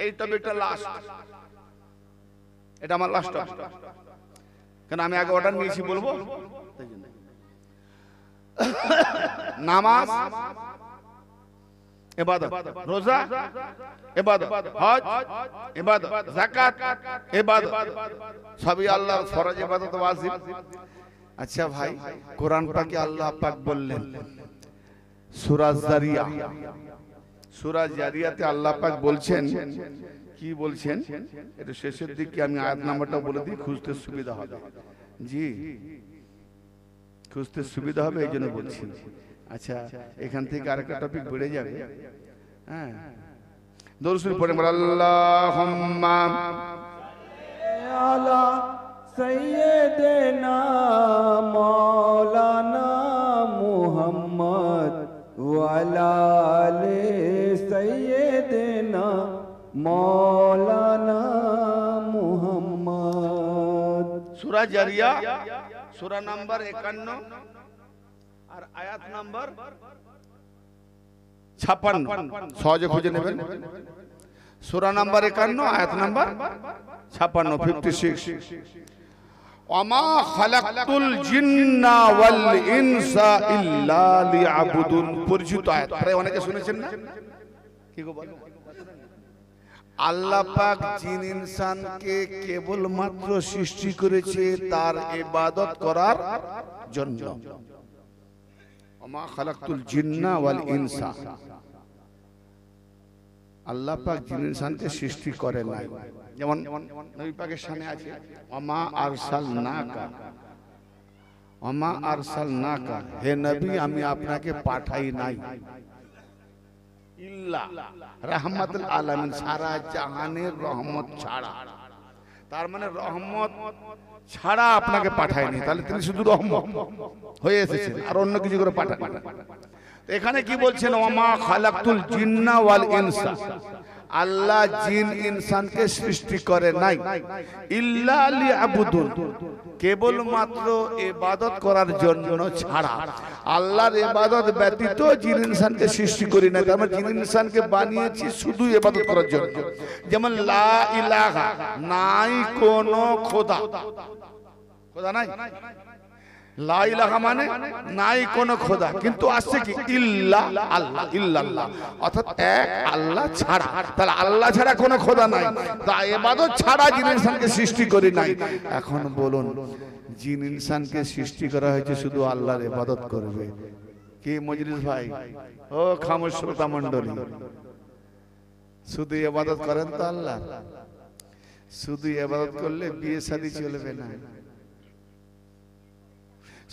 এই টপিকটা লাস্ট, এটা আমার লাস্ট টপিক, কেন আমি আগে অর্ডার নিয়েছি বলবো। নামাজ ইবাদত, রোজা ইবাদত, হজ ইবাদত, যাকাত ইবাদত, সবই আল্লাহর ফরজ ইবাদত, ওয়াজিব। আচ্ছা ভাই, কোরআন পাকে আল্লাহ পাক বললেন সূরা জারিয়া, সূরা জারিয়াতে আল্লাহ পাক বলছেন, কি বলছেন এটা শেষের দিকে আমি আয়াত নাম্বারটা বলে দিই, খুঁজতে সুবিধা হবে। জি, খুঁজতে সুবিধা হবে এই জন্য বলছি। আচ্ছা, এখান থেকে আরেকটা টপিক বেড়ে যাবে। হ্যাঁ, দরুদ শরীফ পড়ে আল্লাহুম্মা আলা সাইয়্যিদিনা মাওলানা মুহাম্মদ ওয়া আলা আলি সাইয়্যিদিনা মাওলানা মুহাম্মদ। সূরা জারিয়া, সূরা নাম্বার 51 আর আয়াত নাম্বার 56, সহজে খুঁজে নেবেন। সূরা নাম্বার 51, আয়াত নাম্বার 56, 56। ওয়ামা খালাকতুল জিন্না ওয়াল ইনসা ইল্লা লিয়াবুদুন, পরিচিত আয়াত, প্রায় অনেকে শুনেছেন না? কি গো বলো? আল্লাহ পাক জিন ইনসানকে কেবলমাত্র সৃষ্টি করেছে তার ইবাদত করার জন্য। ওমা খালাকতুল জিন্না ওয়াল ইনসা, আল্লাহ পাক জিন ইনসানকে সৃষ্টি করে নাই। যেমন নবী পাকের শানে আছে ওমা আরসালনাকা, ওমা আরসালনাকা, হে নবী আমি আপনাকে পাঠাই নাই, ইল্লা রাহমাতুল আলামিন, সারা জাহানের রহমত ছাড়া। তার মানে রহমত ছাড়া আপনাকে পাঠায়নি, তাহলে তিনি শুধু রহমত হয়ে এসেছেন, আর অন্য কিছু করে পাঠান। এখানে কি বলছেন? ওমা খালাকতুল জিন্না ওয়াল ইনসা, আল্লাহ জিন ইনসানকে সৃষ্টি করে নাই, ইল্লা লিয়াবুদুন, কেবলমাত্র ইবাদত করার জন্য ছাড়া। আল্লাহর ইবাদত ব্যতীত জিন ইনসানকে সৃষ্টি করি না, তার মানে জিন ইনসানকে বানিয়েছি শুধু ইবাদত করার জন্য। যেমন লা ইলাহা, নাই কোনো খোদা, খোদা নাই, লা ইলাহা মানে নাই কোনো খোদা, কিন্তু আসছে কি ইল্লা আল্লাহ, ইল্লাল্লাহ, অর্থাৎ এক আল্লাহ ছাড়া। তাহলে আল্লাহ ছাড়া কোনো খোদা নাই, তা ইবাদত ছাড়া জিন ইনসানকে সৃষ্টি করি নাই। এখন বলুন, জিন ইনসানকে সৃষ্টি করা হয়েছে শুধু আল্লাহর ইবাদত করবে। কি মজলিস ভাই, ও খামোশ শ্রোতা মণ্ডলী, শুধু ইবাদত করেন তো আল্লাহ? শুধু ইবাদত করলে বিয়ে শাদী চলবে না,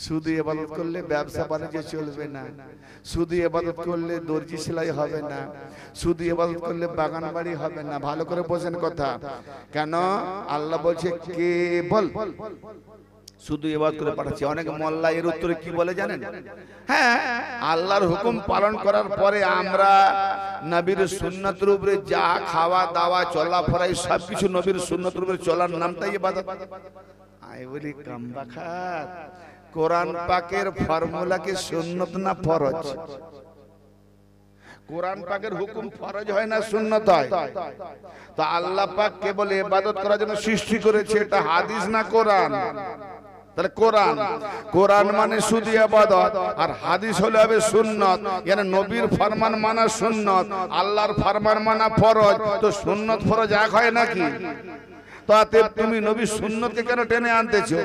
শুধু ইবাদত করলে ব্যবসা বাণিজ্য চলবে না, শুধু ইবাদত করলে দর্জি সেলাই হবে না, শুধু ইবাদত করলে বাগান বাড়ি হবে না। ভালো করে বোঝেন কথা, কেন আল্লাহ বলছে কেবল শুধু ইবাদত করে পাঠাচ্ছি। অনেকে মোল্লা এর উত্তরে কি বলে জানেন? হ্যাঁ, আল্লাহর হুকুম পালন করার পরে আমরা নবীর সুন্নতের উপরে যা খাওয়া দাওয়া চলাফেরা সবকিছু নবীর সুন্নতের উপরে চলার নামটাই ইবাদত। আই বলি কামবাখাত, কোরআন পাকের ফর্মুলা কি সুন্নত না ফরজ? কোরআন পাকের হুকুম ফরজ হয় না সুন্নত হয়? তো আল্লাহ পাক কেবল ইবাদত করার জন্য সৃষ্টি করেছে, এটা হাদিস না কোরআন? তাহলে কোরআন, কোরআন মানে শুধু ইবাদত, আর হাদিস হলে হবে সুন্নত। মানে নবীর ফরমান মানা সুন্নত, আল্লাহর ফরমান মানা ফরজ। তো সুন্নত ফরজ এক হয় নাকি? তাতে তুমি নবীর সুন্নতকে কেন টেনে আনতেছো?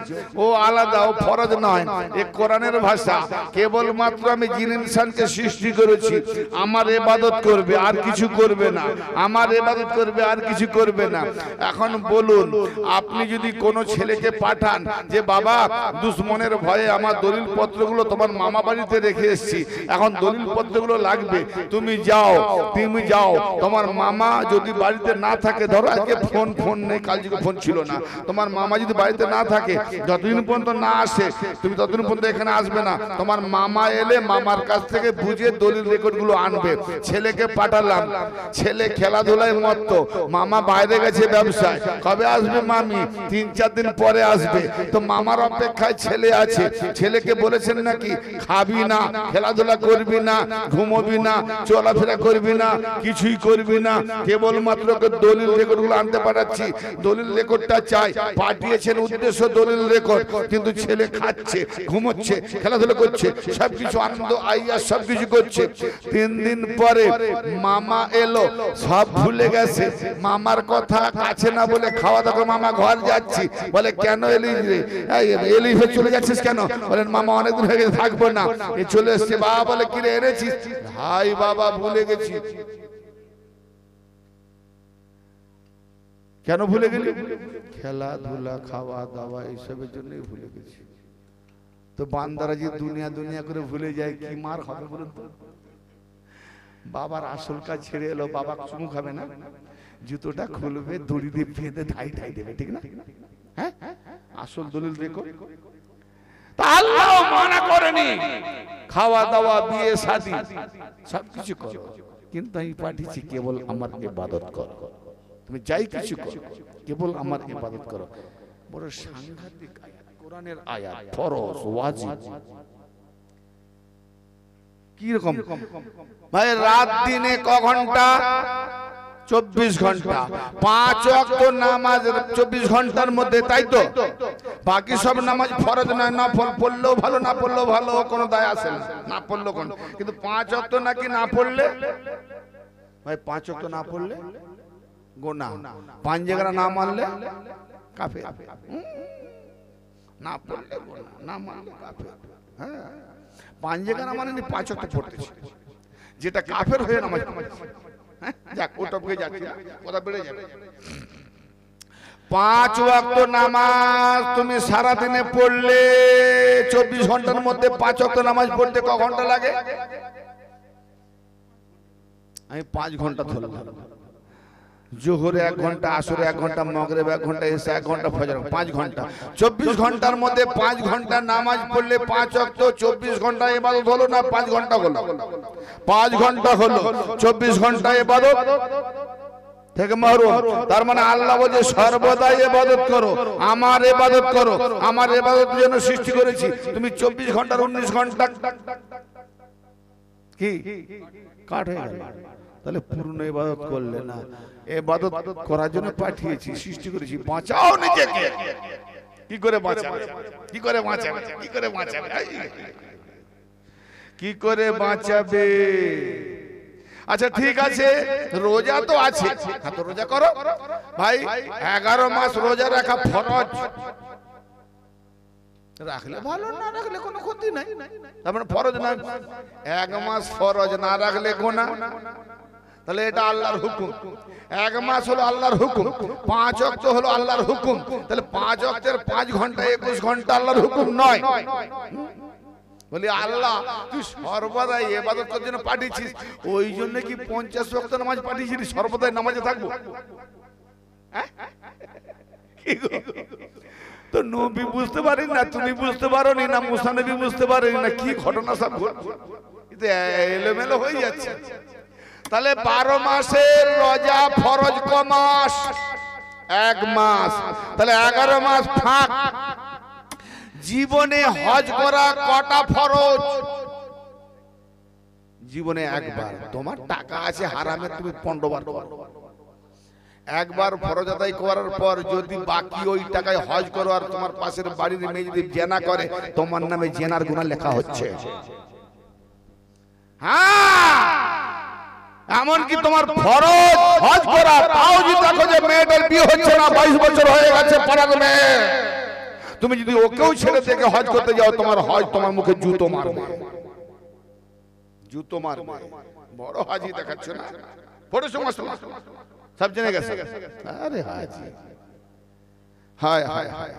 ও আলাদা, ও ফরজ নয়, এ কোরআনের ভাষা। কেবলমাত্র আমি জিন ইনসানকে সৃষ্টি করেছি, আমার ইবাদত করবে আর কিছু করবে না, আমার ইবাদত করবে আর কিছু করবে না। এখন বলুন, আপনি যদি কোনো ছেলেকে পাঠান যে বাবা দুশ্মনের ভয়ে আমার দলিল পত্রগুলো তোমার মামা বাড়িতে রেখে এসেছি, এখন দলিল পত্রগুলো লাগবে, তুমি যাও, তোমার মামা যদি বাড়িতে না থাকে, ধরো আজকে ফোন নেই, কাল যে ফোন ছিল না, তোমার মামা যদি বাড়িতে না থাকে, যতদিন পর্যন্ত না আসে তুমি ততদিন পর্যন্ত এখানে আসবে না। তোমার মামা এলে মামার কাছ থেকে বুঝে দলিল রেকর্ড গুলো আনবে। ছেলেকে পাঠালাম, ছেলে খেলাধুলায় মত্ত, মামা বাইরে গেছে ব্যবসায়, কবে আসবে মামি? 3-4 দিন পরে আসবে। তো মামার অপেক্ষায় ছেলে আছে, ছেলেকে বলেছেন নাকি খাবি না, খেলাধুলা করবি না, ঘুমোবি না, চলাফেরা করবি না, কিছুই করবি না, কেবলমাত্র দলিল রেকর্ড গুলো আনতে পাঠাচ্ছি। দলিল রেকর্ডটা চাই, পাঠিয়েছেন উদ্দেশ্য দলিল রেকর্ড, কিন্তু ছেলে খাচ্ছে, ঘুমোচ্ছে, খেলাধুলা করছে, সবকিছু আনন্দ আইয়া সবকিছু করছে। 3 দিন পরে মামা এলো, সব ভুলে গেছে, মামার কথা কাছে না বলে খাওয়া দাওয়া, মামা ঘর যাচ্ছি, বলে কেন এলিস রে? এলি চলে যাচ্ছিস কেন? বলেন মামা অনেকদিন হয়ে গেছে, থাকবো না, চলে এসছে। বাবা বলে কি রে এনেছিস? হাই বাবা ভুলে গেছি। কেন ভুলে গেলি? খেলাধুলা খাওয়া দাওয়া এইসবের জন্যই ভুলে গেছি। তো বান্দারা যে দুনিয়া করে ভুলে যায়, কি মার হবে বলুন তো? বাবার আসল কাজ ছেড়ে এলো, বাবা চুমু খাবে না, জুতোটা খুলবে, দড়ি দিয়ে বেঁধে ঠাই দেবে, ঠিক না? হ্যাঁ, আসল দলিল দেখো। আল্লাহ মানা করেনি, খাওয়া দাওয়া, বিয়ে শাদী সবকিছু করো, কিন্তু আমি পাঠিয়েছি কেবল আমার ইবাদত করো। তুমি যাই কিছু করো, কেবল আমার ইবাদত করো। বড় সাংঘাতিক আয়াত, কোরআনের আয়াত, ফরজ ওয়াজিব। কি রকম ভাই? রাত দিনে ক ঘন্টা? 24 ঘন্টা। 5 ওয়াক্ত নামাজ 24 ঘন্টার মধ্যে, তাই তো? বাকি সব নামাজ ফরজ নয়, নফল, পড়লেও ভালো, না পড়লেও ভালো, কোনো দায় আসে না, না পড়লেও কোন। কিন্তু 5 ওয়াক্ত নাকি না পড়লে ভাই, 5 ওয়াক্ত না পড়লে গুনাহ, 5 জায়গা না মানলে কাফের, না পড়লে গুনাহ, না মানলে কাফের। হ্যাঁ, 5 জায়গা না মানে 5 ওয়াক্ত পড়তেছে, যেটা কাফের হয়ে নামাজ পড়ছে। যাক, ওটা পেয়ে যাচ্ছে, ওটা বেড়ে যাবে। 5 ওয়াক্ত নামাজ তুমি সারা দিনে পড়লে, 24 ঘন্টার মধ্যে 5 ওয়াক্ত নামাজ পড়তে ক ঘন্টা লাগে? আমি 5 ঘন্টা ধরলাম। জোহরে 1 ঘন্টা, আসরে 1 ঘন্টা, মাগরিবে 1 ঘন্টা, এশা 1 ঘন্টা, ফজর 5 ঘন্টা। 24 ঘন্টার মধ্যে 5 ঘন্টা নামাজ পড়লে 5 ওয়াক্ত 24 ঘন্টা ইবাদত হলো না 5 ঘন্টা হলো? 5 ঘন্টা হলো, 24 ঘন্টা ইবাদত থেকে মাহরুম। তার মানে আল্লাহ বলে সর্বদাই ইবাদত করো, আমার ইবাদত করো, আমার ইবাদতের জন্য সৃষ্টি করেছি। তুমি 24 ঘন্টার 19 ঘন্টা কি কাট হয়ে গেল, তাহলে পূর্ণ ইবাদত করলে না। ইবাদত করার জন্য পাঠিয়েছি, সৃষ্টি করেছি। বাঁচাও নিজেকে। কি করে বাঁচাবে? কি করে বাঁচাবে? কি করে বাঁচাবে? কি করে বাঁচাবে? আচ্ছা ঠিক আছে, রোজা তো আছে, তো রোজা করো ভাই। 11 মাস রোজা রাখা ফরজ, রাখলে ভালো, না রাখলে কোনো ক্ষতি নাই। তারপরে ফরজ না, 1 মাস ফরজ না রাখলে গুনাহ, তাহলে এটা আল্লাহর হুকুম। 1 মাস হলো আল্লাহর হুকুম, 5 ওয়াক্ত হলো আল্লাহর হুকুম, তাহলে 5 ওয়াক্তের 5 ঘন্টা 21 ঘন্টা আল্লাহর হুকুম নয়। বলি আল্লাহ তুই সর্বদাই ইবাদত করার জন্য পাঠিয়েছিস, ওই জন্য কি 50 ওয়াক্ত নামাজ পাঠিয়েছিস? সর্বদাই নামাজে থাকবো? তো নবী বুঝতে পারেন না, তুমি বুঝতে পারো নি না, মুসা নবী বুঝতে পারেন না, কি ঘটনা সব এলোমেলো হয়ে যাচ্ছে। তাহলে 12 মাসের রোজা ফরজ ক মাস? 1 মাস। তাহলে 11 মাস ফাঁক। জীবনে হজ করা কটা ফরজ? জীবনে একবার। তোমার টাকা আছে হারামে, তুমি 15 বার করো। একবার ফরজ আদায় করার পর যদি বাকি ওই টাকায় হজ করো, আর তোমার পাশের বাড়ির মেয়ে যদি জেনা করে, তোমার নামে জেনার গুনাহ লেখা হচ্ছে। হ্যাঁ, এমনকি তোমার ফরজ হজ করা, তাও যদি দেখো যে মেয়ে মেয়েটার বিয়ে হচ্ছে না, 22 বছর হয়ে গেছে, পাড়ার মেয়ে, তুমি যদি ওকেও ছেড়ে থেকে হজ করতে যাও, তোমার হজ তোমার মুখে জুতো মারবে, জুতো মারবে। বড় হাজি দেখাচ্ছ না, বড় সমস্যা সব জেনে গেছে। আরে হাজি, হায় হায় হায়,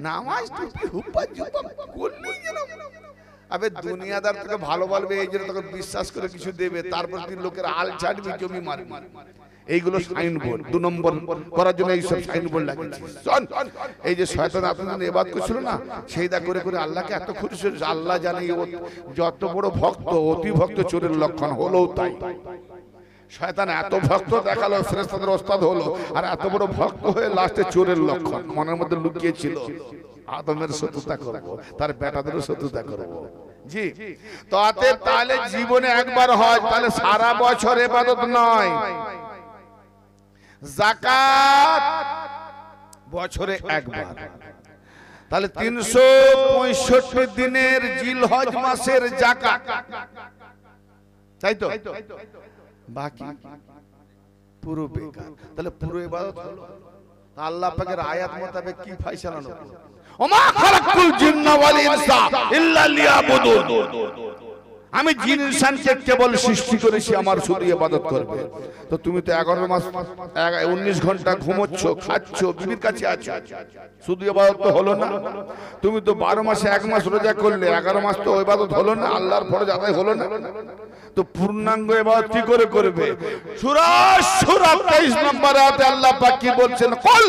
নামাজ টুপি হুপ্পা জুতো করলেই যেন আবে দুনিয়াদার তোকে ভালো বলবে, এই জন্য তোকে বিশ্বাস করে কিছু দেবে, তারপর তুই লোকের আল ছাড়বি, জমি মারবি। এইগুলো সাইনবোর্ড 2 নম্বর করার জন্য এইসব সাইনবোর্ড লাগিয়েছে। শোন, এই যে শয়তান আপনাদের ইবাদত করছিল না, সেইদা করে করে আল্লাহকে এত খুশি হয়েছে। আল্লাহ জানে যত বড় ভক্ত, অতি ভক্ত চোরের লক্ষণ হলো তাই। শয়তান এত ভক্ত দেখালো, ফেরেশতাদের ওস্তাদ হলো, আর এত বড় ভক্ত হয়ে লাস্টে চোরের লক্ষণ মনের মধ্যে লুকিয়েছিল। আদমের শত্রুতা করব, তার বেটাদেরও শত্রুতা করব। জি, তো তাহলে জীবনে একবার হয়, তাহলে সারা বছর ইবাদত নয়। যাকাত বছরে একবার, তাহলে 365 দিনের জিলহজ মাসের যাকাত, তাই তো? বাকি পুরো বেকার, তাহলে পুরো ইবাদত হলো। আল্লাহ পাকের আয়াত মোতাবেক কি ফয়সালা হলো? ওমা খালাকুল জিন্না ওয়াল ইনসা ইল্লা লিয়াবুদুন, আমি জিন ইনসানকে কেবল সৃষ্টি করেছি আমার শুধু ইবাদত করবে। তো তুমি তো 11 মাস 19 ঘন্টা ঘুমোচ্ছ, খাচ্ছ, বিবির কাছে আছো, শুধু ইবাদত তো হলো না। তুমি তো 12 মাসে 1 মাস রোজা করলে, 11 মাস তো ইবাদত হলো না, আল্লাহর ফরজ আদায় হলো না। তো পূর্ণাঙ্গ ইবাদত কি করে করবে? সূরা 23 নম্বর আয়াতে আল্লাহ পাক কি বলছেন? কুল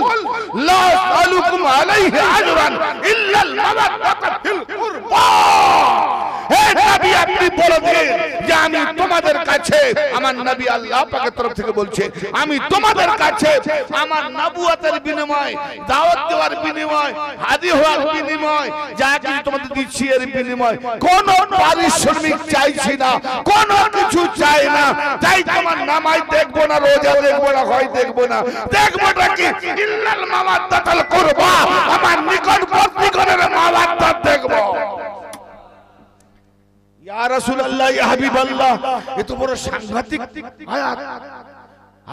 লা আসালুকুম আলাইহি আজরান ইল্লাল মাওয়াদ্দাতা ফিল কুরবা। হে নবী, আপনি বলে দিন যে আমি তোমাদের কাছে, আমার নবী আল্লাহ পাকের তরফ থেকে বলছে, আমি তোমাদের কাছে আমার নবুয়তের বিনিময়, দাওয়াত দেওয়ার বিনিময়, হাদী হওয়ার বিনিময়, যা কিছু তোমাদের দিচ্ছি এর বিনিময় কোনো পারিশ্রমিক চাইছি না, কোনো কিছু চাই না। তাই তোমার নামাজ দেখবো না, রোজা দেখবো না, হয় দেখবো না, দেখবোটা কি? ইল্লাল মাওয়াদ্দাতাল কুরবা, আমার নিকটবর্তীগণের মাওয়াদ্দাত দেখবো। ইয়া রাসূলুল্লাহ, ইয়া হাবিবাল্লাহ, এত বড় সাংঘাতিক আয়াত,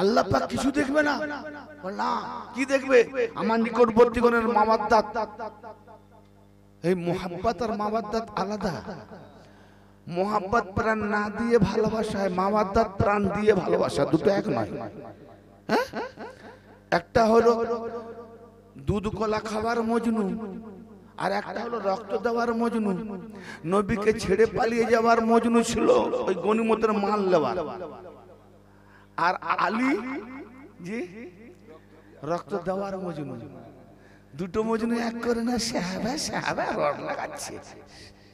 আল্লাহ পাক কিছু দেখবে না? না, কি দেখবে? আমার নিকটবর্তীগণের মাওয়াদ্দাত। এই মুহাব্বত আর মাওয়াদ্দাত আলাদা। মুহাব্বত প্রাণ না দিয়ে ভালোবাসা, মাওয়াদ্দাত প্রাণ দিয়ে ভালোবাসা, দুটো এক নয়। হ্যাঁ, একটা হলো দুধ কলা খাবার মজনু, আর একটা হলো রক্ত দেওয়ার মজনু। নবীকে ছেড়ে পালিয়ে যাওয়ার মজনু ছিল ওই গনিমতের মাল নেওয়ার, আর আলী জি রক্ত দেওয়ার মজনু। দুটো মজনু এক করে না, সাহাবা সাহাবা রড লাগাচ্ছে।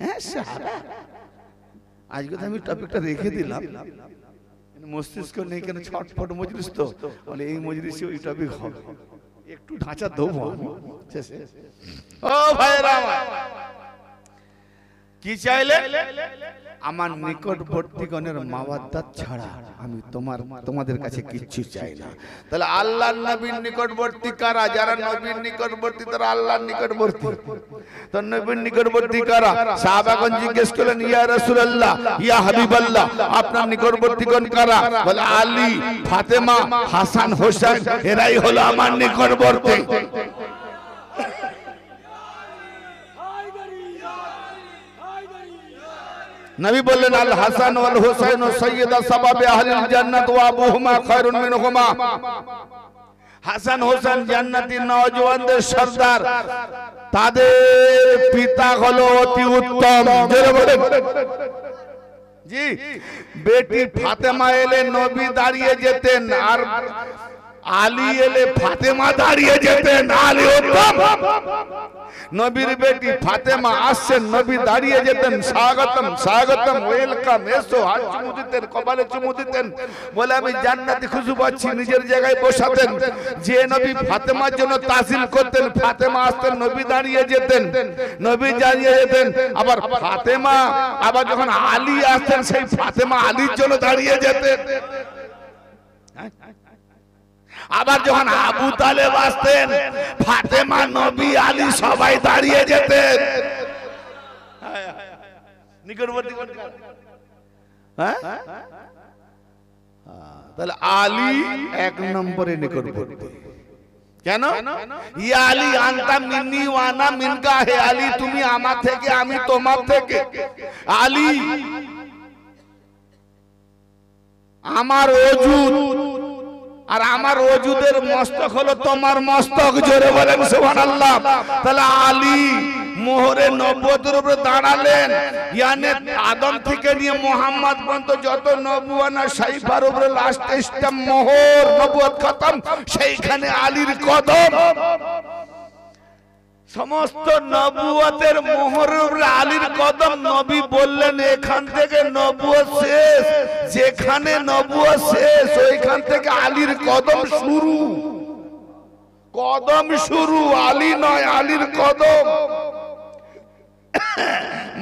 হ্যাঁ সাহাবা, আজকে তো আমি টপিকটা রেখে দিলাম, মস্তিষ্ক নেই কেন, ছটফট মজলিস তো, বলে এই মজলিসে ওই টপিক হবে, একটু ঢাঁচা দেবো। ও ভাইরা, কি চাইলে? আমার নিকটবর্তীগণের মাওয়াদ্দাত ছাড়া আমি তোমাদের কাছে কিচ্ছু চাই না। তাহলে আল্লাহর নবীর নিকটবর্তী কারা? যারা নবীর নিকটবর্তী তারা আল্লাহর নিকটবর্তী। তো নবীর নিকটবর্তী কারা? সাহাবাগণ জিজ্ঞেস করলেন, ইয়া রাসূলুল্লাহ, ইয়া হাবিবাল্লাহ, আপনার নিকটবর্তীগণ কারা? বলে আলী, ফাতেমা, হাসান, হোসেন, এরাই হলো আমার নিকটবর্তী। নবী বললেন, আল হাসান ওয়াল হুসাইন সাইয়্যিদা শাবাবে আহলিল জান্নাত ওয়া আবুহুমা খায়রুন মিনহুমা। হাসান হোসেন জান্নাতি নওজওয়ানদের সরদার, তাদের পিতা হলো অতি উত্তম। জোরে বলেন জি। বেটি ফাতেমা এলে নবী দাঁড়িয়ে যেতেন, আর আলী এলে ফাতেমা দাঁড়িয়ে যেতেন। আলী উত্তম। নবীর বেটি ফাতেমা আসছেন, নবী দাঁড়িয়ে যেতেন, স্বাগতম স্বাগতম, ওয়েলকাম, এসো, হাত চুমু দিতেন, কপালে চুমু দিতেন, বলে আমি জান্নাতি খুশবু পাচ্ছি, নিজের জায়গায় বসাতেন। যে নবী ফাতেমার জন্য তাসিল করতেন, ফাতেমা আসতেন, নবী দাঁড়িয়ে যেতেন, নবী দাঁড়িয়ে যেতেন। আবার ফাতেমা, আবার যখন আলী আসতেন, সেই ফাতেমা আলীর জন্য দাঁড়িয়ে যেতেন। আবার যখন আবু তালেব আসতেন, ফাতেমা, নবী, আলী সবাই দাঁড়িয়ে যেতেন। নিকটবর্তী তাহলে আলী এক নম্বরে নিকটবর্তী। কেন? ইয়া আলী আনতা মিন্নি ওয়া আনা মিনকা, হে আলী তুমি আমার থেকে আমি তোমার থেকে। আলী আমার ওজুদ আর আমার ওজুদের মস্তক হলো তোমার মস্তক, জোরে বলেন সুবহানাল্লাহ। তাহলে আলী মোহরে নবুয়তের উপরে দাঁড়ালেন, ইয়ানে আদম থেকে নিয়ে মুহাম্মদ পর্যন্ত যত নবুয়ানা সাইফার উপরে লাস্ট স্টেপ মোহর নবুয়ত খতম, সেইখানে আলীর কদম। সমস্ত নবুয়তের মোহরের উপরে আলীর কদম। নবী বললেন এখান থেকে নবুয়ত শেষ, যেখানে নবুয়ত শেষ ওইখান থেকে আলীর কদম শুরু। কদম শুরু, আলী নয়, আলীর কদম।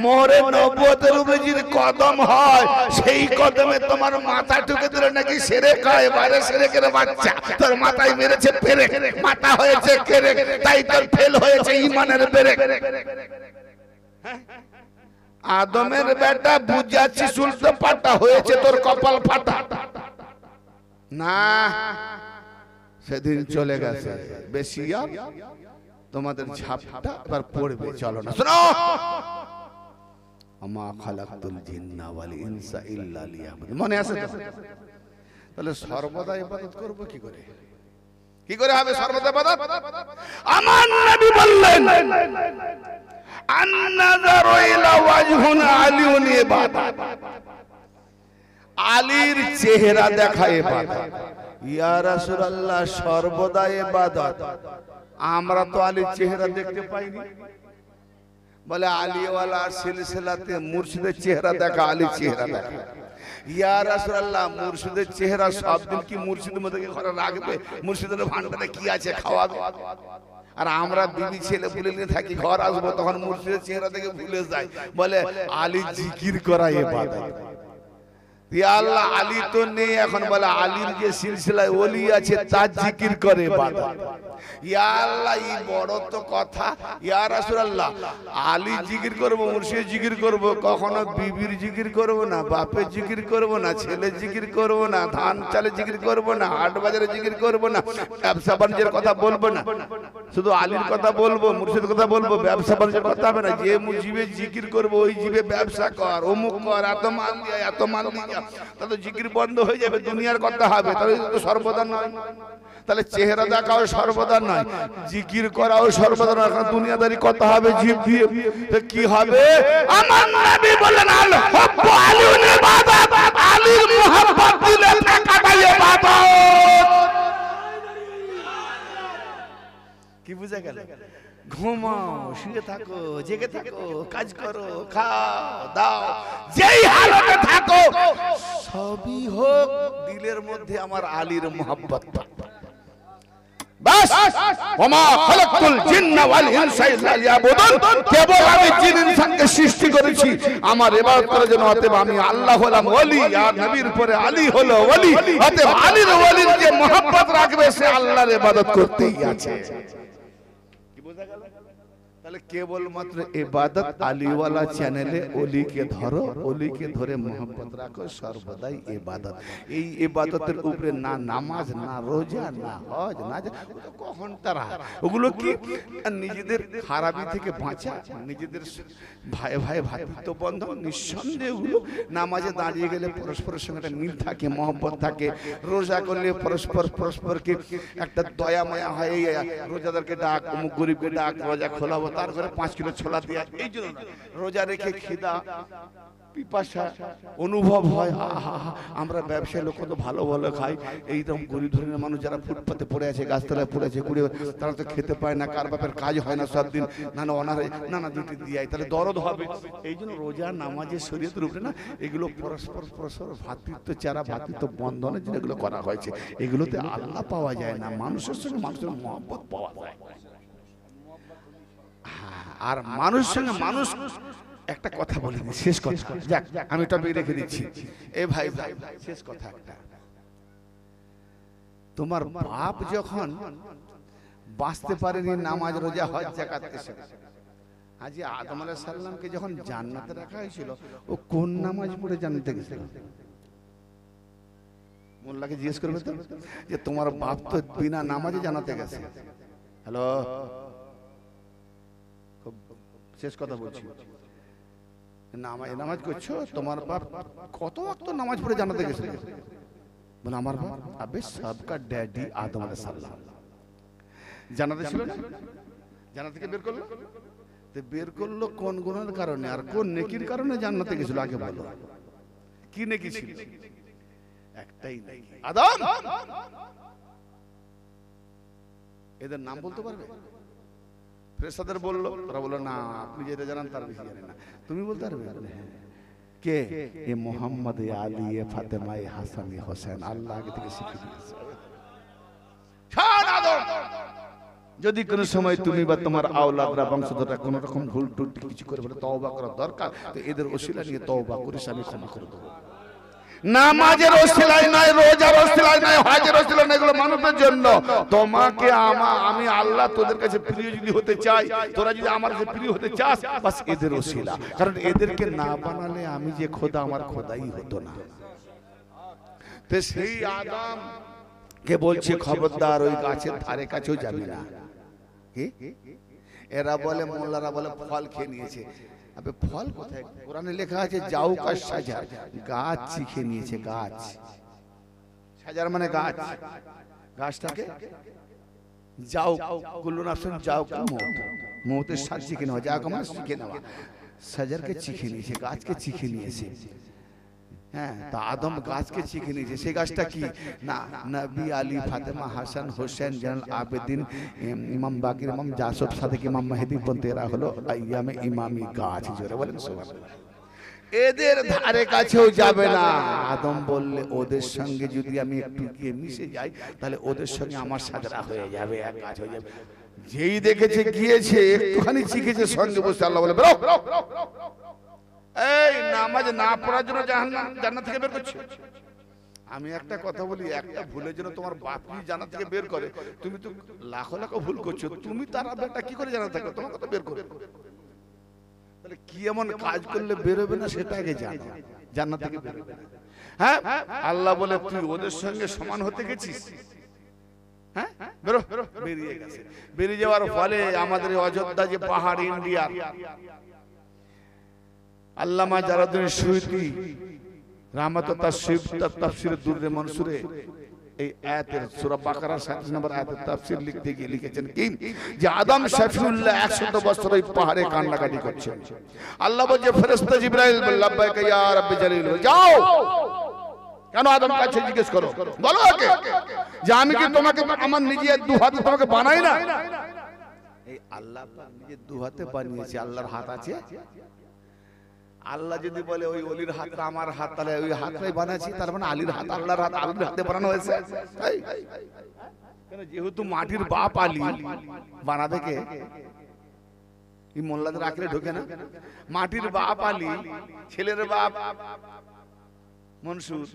মোহরে নবুয়তের উপরে যদি কদম হয়, সেই কদমে তোমার মাথা ঠুকে দিলে নাকি শিরক হয়। বাইরে শিরকের বাচ্চা, তোর মাথায় মেরেছে পেরেক, মাথা হয়েছে কেরেক, তাই তোর ফেল হয়েছে ঈমানের পেরেক। আদমের বেটা বুঝাচ্ছি সুলতে পাটা হয়েছে তোর কপাল ফাটা। না, সেদিন চলে গেছে। বেশি আর তোমাদের ঝাপটা এবার পড়বে, চলো না শোনো। আমা খালাকতুল জিন্না ওয়াল ইনসা ইল্লা লিয়াবুদুন, মনে আছে তো? তাহলে সর্বদা ইবাদত করব কি করে? কি করে হবে সর্বদা ইবাদত? আমার নবী বললেন আন-নাযারু ইলা ওয়াজহুন আলিউন ইবাদত, আলীর চেহারা দেখা ইবাদত। ইয়া রাসূলুল্লাহ সর্বদা ইবাদত, আমরা তো আলীর চেহারা দেখতে পাইনি। বলে আলীওয়ালা সিলসিলাতে মুর্শিদের চেহারা দেখা, আলীর চেহারা দেখা। ইয়া রাসূলুল্লাহ মুর্শিদের চেহারা সব দিন কি মুর্শিদের মধ্যে ঘরে রাখবে? মুর্শিদের ভান্ডারে কি আছে খাওয়াবে? আর আমরা বিবি ছেলে ভুলে নিয়ে থাকি, ঘর আসবো তখন মুর্শিদের চেহারা দেখে ভুলে যাই। বলে আলী জিকির করা ইবাদত। ইয়া আল্লাহ আলী তো নেই এখন, বলে আলীর যে সিলসিলায় ওলি আছে তার জিকির করে ইবাদত। ইয়া আল্লাহ এই বড় তো কথা। ইয়া রাসূলুল্লাহ আলী জিকির করব, মুর্শিদ জিকির করব, কখনো বিবির জিকির করব না, বাপের জিকির করব না, ছেলের জিকির করব না, ধান চালের জিকির করব না, হাট বাজারে জিকির করব না, ব্যবসা বাণিজ্যের কথা বলবো না, শুধু আলীর কথা বলবো, মুর্শিদের কথা বলবো, ব্যবসা বাণিজ্যের কথা হবে না। যে জিবে জিকির করব ওই জিবে ব্যবসা কর, অমুক কর, এত মাল দিয়া এত মাল দিয়া, তাহলে জিকির বন্ধ হয়ে যাবে, দুনিয়ার কথা হবে, তাহলে তো সর্বদা নয়। তাহলে চেহারা দেখাও সর্বদা নয়, জিকির করাও সর্বদা নয়, কারণ দুনিয়াদারি কথা হবে জিব দিয়ে। তো কি হবে? আমার নবী বলেন আল হুব্বু আলিউন ইবাদত, আলীর মুহাব্বত দিলে থাকাটা ইবাদত। কি বুঝা গেল? ঘুমাও, শুয়ে থাকো, জেগে থাকো, কাজ করো, খাও দাও, যেই হালতে থাকো, সবই হোক দিলের মধ্যে আমার আলীর মুহাব্বত। বাস, ওমা খালাকতুল জিন্না ওয়াল ইনসা ইল্লা লিয়াবুদুন, কেবল আমি জিন ইনসানকে সৃষ্টি করেছি আমার ইবাদত করার জন্য। অতএব আমি আল্লাহ হলাম ওলি, আর নবীর পরে আলী হলো ওলি। অতএব আলীর ওলির যে মুহাব্বত রাখবে সে আল্লাহর ইবাদত করতেই আছে। কি বোঝা গেল? তাহলে কেবলমাত্র ইবাদত আলীওয়ালা চ্যানেলে ওলিকে ধরো, ওলিকে ধরে মোহাম্মত রাখো, সর্বদাই ইবাদত। এই ইবাদতের উপরে না নামাজ, না রোজা, না হজ, না কখন তারা ওগুলো কি নিজেদের খারাপি থেকে বাঁচা, নিজেদের ভাই ভাই ভাতৃত্ব বন্ধন। নিঃসন্দেহে ওগুলো নামাজে দাঁড়িয়ে গেলে পরস্পরের সঙ্গে একটা মিল থাকে, মহব্বত থাকে। রোজা করলে পরস্পরকে একটা দয়া মায়া হয়, এই রোজাদারকে ডাক, অমুক গরিবকে ডাক, রোজা খোলাবো, তার ঘরে 5 কিলো ছোলা দেয়া। এই জন্য রোজা রেখে খিদা পিপাসা অনুভব হয়। আমরা ব্যবসায়ী লোক কত ভালো ভালো খাই, এইরকম গরিব ধরনের মানুষ যারা ফুটপাতে পড়ে আছে, গাছতলায় পড়ে আছে, কুড়িয়ে, তারা তো খেতে পায় না, কার বাপের কাজ হয় না সব দিন, না অনারে না দুটি দিয়ে, তাহলে দরদ হবে। এই জন্য রোজা নামাজের শরীয়তের উপরে না এগুলো পরস্পর ভাতৃত্ব চারা, ভাতৃত্ব বন্ধনের জন্য এগুলো করা হয়েছে। এগুলোতে আল্লাহ পাওয়া যায় না, মানুষের সঙ্গে মানুষের মহব্বত পাওয়া যায়। আর মানুষের সঙ্গে মানুষ, একটা কথা বলে দিই, শেষ কথা, যাক আমি টপিক রেখে দিচ্ছি। এ ভাই ভাই শেষ কথা একটা, তোমার বাপ যখন বাঁচতে পারেনি নামাজ রোজা হজ যাকাত এসে, আজি আদম আলাইহিস সালামকে যখন জান্নাতে রাখা হয়েছিল ও কোন নামাজ পড়ে জান্নাতে গেছিল? মোল্লাকে জিজ্ঞেস করবে তো যে তোমার বাপ তো বিনা নামাজে জানাতে গেছে। হ্যালো, খুব শেষ কথা বলছি, নামাজ করছো, তোমার বাপ কত ওয়াক্ত নামাজ পড়ে জানাতে গেছে? বলে আমার বাপ আবে সবকা ড্যাডি আদম আলাইহিস সালাম জানাতে ছিল না, জানা থেকে বের করলো। তো বের করলো কোন গুণের কারণে আর কোন নেকির কারণে জান্নাতে গেছিল? আগে বলো, কি নেকি ছিল? একটাই নেকি, আদম। এদের নাম বলতে পারবে? ফেরেশতাদের বললো, তারা বললো না আপনি যেটা জানেন তার বেশি জানেন না, তুমি বলতে পারবে? কে? এ মোহাম্মদ, এ আলী, এ ফাতেমা, এ হাসান, এ হোসেন, আল্লাহ আগে থেকে শিখিয়ে দিয়েছে। যদি কোনো সময় তুমি বা তোমার আওলাদরা বংশধররা কোন রকম ভুল টুটি কিছু করে বলে তওবা করা দরকার, তো এদের ওসিলা নিয়ে তওবা করিস, আমি ক্ষমা করে দেবো। নামাজের ওসিলাই নয়, রোজার ওসিলাই নয়, হজের ওসিলা নয়, এগুলো মানুষের জন্য। তোমাকে আমি আল্লাহ তোদের কাছে প্রিয় যদি হতে চাই, তোরা যদি আমার কাছে প্রিয় হতে চাস, বাস এদের ওসিলা। কারণ এদেরকে না বানালে আমি যে খোদা, আমার খোদাই হতো না। তো সেই আদম কে বলছে খবরদার ওই গাছের ধারে কাছেও যাবি না। কি এরা বলে, মোল্লারা বলে ফল খেয়ে নিয়েছে। আবে ফল কোথায়? কোরআনে লেখা আছে যাও কাশ সাজার, গাছ শিখে নিয়েছে। গাছ সাজার মানে গাছ, গাছটাকে যাও কুল্লু নাফসিন যাও মৌতের স্বাদ শিখে নেওয়া, যাও মানে শিখে নেওয়া। সাজারকে শিখে নিয়েছে, গাছকে শিখে নিয়েছে। হ্যাঁ, তা আদম গাছকে শিখে নিয়েছে। সেই গাছটা কি না? নবী, আলী, ফাতেমা, হাসান, হোসেন, জালাল আবেদিন, ইমাম বাকির, ইমাম জাসব, সাদেক, ইমাম মেহেদী পর্যন্ত এরা হলো আইয়ামে ইমামি গাছ। জোরে বলেন সুবহানাল্লাহ। এদের ধারে কাছেও যাবে না। আদম বললে ওদের সঙ্গে যদি আমি একটু গিয়ে মিশে যাই, তাহলে ওদের সঙ্গে আমার সাজরা হয়ে যাবে, এক কাজ হয়ে যাবে। যেই দেখেছে গিয়েছে, একটুখানি শিখেছে, সঙ্গে বসে আল্লাহ বলে বেরো। এই নামাজ না পড়ার জন্য জান্নাত থেকে বের করছে। আমি একটা কথা বলি, একটা ভুলের জন্য তোমার বাপ যদি জান্নাত থেকে বের করে, তুমি তো লাখো লাখো ভুল করছো, তুমি তার বেটা কি করে জান্নাত থেকে তোমাকে তো বের করে? তাহলে কি এমন কাজ করলে বের হবে না সেটা আগে জানো, জান্নাত থেকে বের হবে না। হ্যাঁ, আল্লাহ বলে তুই ওদের সঙ্গে সমান হতে গেছিস। হ্যাঁ, বেরো। বেরিয়ে গেছে। বেরিয়ে যাওয়ার ফলে আমাদের অযোধ্যা যে পাহাড়, ইন্ডিয়া, আল্লামা জালালউদ্দিন সুয়ুতী রাহমাতুল্লাহ তাফসীর দুররে মনসুরে এই আয়াতের সূরা বাকারার 37 নম্বর আয়াতের তাফসীর লিখতে গিয়ে লিখেছেন কি যে আদম শফিউল্লাহ 100 বছর ওই পাহাড়ে কান্নাকাটি করছেন। আল্লাহ বলছে ফেরেশতা জিবরাইল লাব্বাইকা ইয়া রাব্বি জালিল, যাও। কেন? আদম কাছে জিজ্ঞেস করো, বলো ওকে যে আমি কি তোমাকে আমার নিজের দু হাতে তোমাকে বানাই না? এই আল্লাহ পাক নিজের দু হাতে বানিয়েছে। আল্লাহর হাত আছে? আল্লাহ যদি বলে ওই অলির হাতটা আমার হাত, তাহলে ওই হাতটাই বানাচ্ছি, তার মানে আলীর হাত আল্লাহর হাত, আলীর হাতে বানানো হয়েছে। কেন? যেহেতু মাটির বাপ আলী, বানাবে কে? এই মোল্লাদের আঁকড়ে ঢোকে না? মাটির বাপ আলী, ছেলের বাপ মনসুর,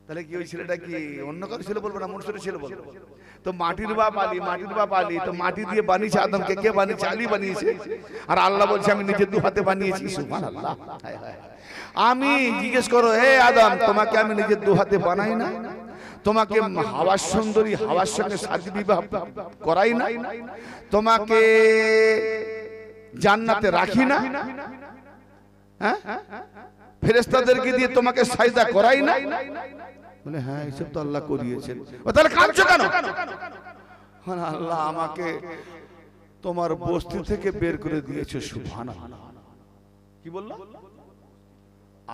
তাহলে কি ওই ছেলেটা কি অন্য কারো ছেলে বলবো না, মনসুরের ছেলে বলবো? তো মাটির বাপ আলী, মাটির বাপ আলী, তো মাটি দিয়ে বানিয়েছে আদমকে। কে বানিয়েছে? আলী বানিয়েছে। আর আল্লাহ বলছে আমি নিজের দু হাতে বানিয়েছি। সুবহানাল্লাহ। আমি জিজ্ঞেস করো, হে আদম, তোমাকে আমি নিজের দু হাতে বানাই না? তোমাকে হাওয়ার সুন্দরী হাওয়ার সঙ্গে শাদী বিবাহ করাই না? তোমাকে জান্নাতে রাখি না? হ্যাঁ, ফেরেশতাদেরকে দিয়ে তোমাকে সাজদা করাই না? বলে হ্যাঁ, এইসব তো আল্লাহ করিয়েছেন। তাহলে কাঁদছো কেন? আল্লাহ আমাকে তোমার বস্তি থেকে বের করে দিয়েছে। সুবহানাল্লাহ। কি বললো?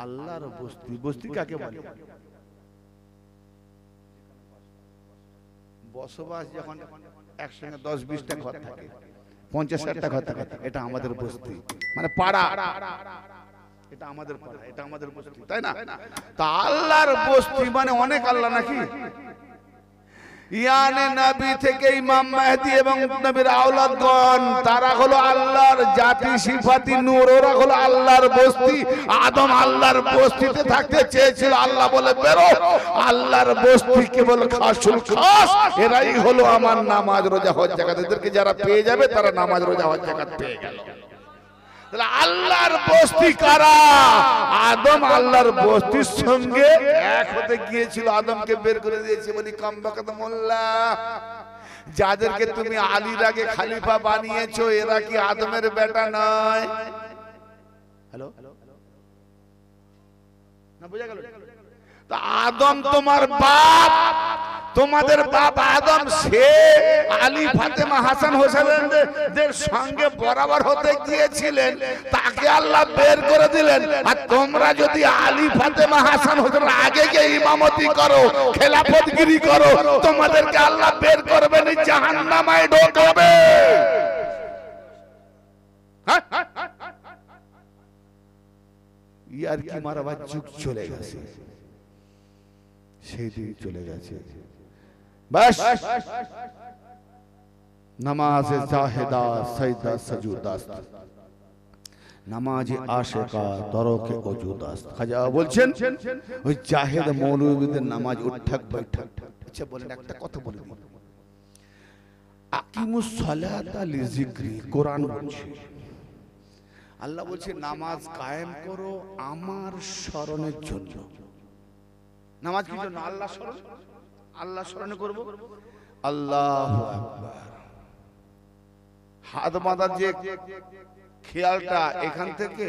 আল্লাহর বস্তি। বস্তি কাকে বলে? বসবাস যখন একসঙ্গে 10-20টা ঘর থাকে, 50-60টা ঘর থাকে, এটা আমাদের বস্তি, মানে পাড়া। এটা আমাদের পাড়া, এটা আমাদের বস্তি, তাই না? তা আল্লাহর বস্তি মানে অনেক আল্লাহ নাকি? ইয়ানে নবী থেকে ইমাম মেহেদী এবং নবীর আওলাদগণ, তারা হলো আল্লাহর জাতি সিফাতি নূর, ওরা হলো আল্লাহর বস্তি। আদম আল্লাহর বস্তিতে থাকতে চেয়েছিল, আল্লাহ বলে বেরো। আল্লাহর বস্তি কেবল খাসুল খাস, এরাই হলো আমার নামাজ রোজা হজ যাকাত। এদেরকে যারা পেয়ে যাবে তারা নামাজ রোজা হজ যাকাত পেয়ে গেল। তাহলে আল্লাহর বস্তি কারা? আদম আল্লাহর বস্তির সঙ্গে এক হতে গিয়েছিল, আদমকে বের করে দিয়েছে। বলি কামবাকাত মোল্লা, যাদেরকে তুমি আলীর আগে খলিফা বানিয়েছো এরা কি আদমের বেটা নয়? হ্যালো, না বুঝা গেল? তো আদম তোমার বাপ, তোমাদের বাপ আদম, সে আলী ফাতেমা হাসান হোসেনদের সঙ্গে বরাবর হতে গিয়েছিলেন, তাকে আল্লাহ বের করে দিলেন। আর তোমরা যদি আলী ফাতেমা হাসান হোসেন আগে গিয়ে ইমামতি করো, খেলাফতগিরি করো, তোমাদেরকে আল্লাহ বের করবেন, জাহান্নামায় ঢোকাবে। ইয়ার কি মারাবার যুগ চলে গেছে, সেই দিন চলে গেছে। বাস নামাজে জাহেদা সাজদা সুজুদাস্ত, নামাজে আশিকা দরকে ওজুদাস্ত। খাজা বলছেন ওই জাহেদ মৌলবীদের নামাজ উঠক বৈঠক। আচ্ছা বলেন, একটা কথা বলে দিই, আকিমুস সালাতা লিযিকরি, কোরআন বলছে, আল্লাহ বলছে নামাজ কায়েম করো আমার স্মরণের জন্য। নামাজ কি জন্য? আল্লাহ স্মরণ, আল্লাহ স্মরণে করব। আল্লাহু আকবার। হাত বাঁধার যে খেয়ালটা এখান থেকে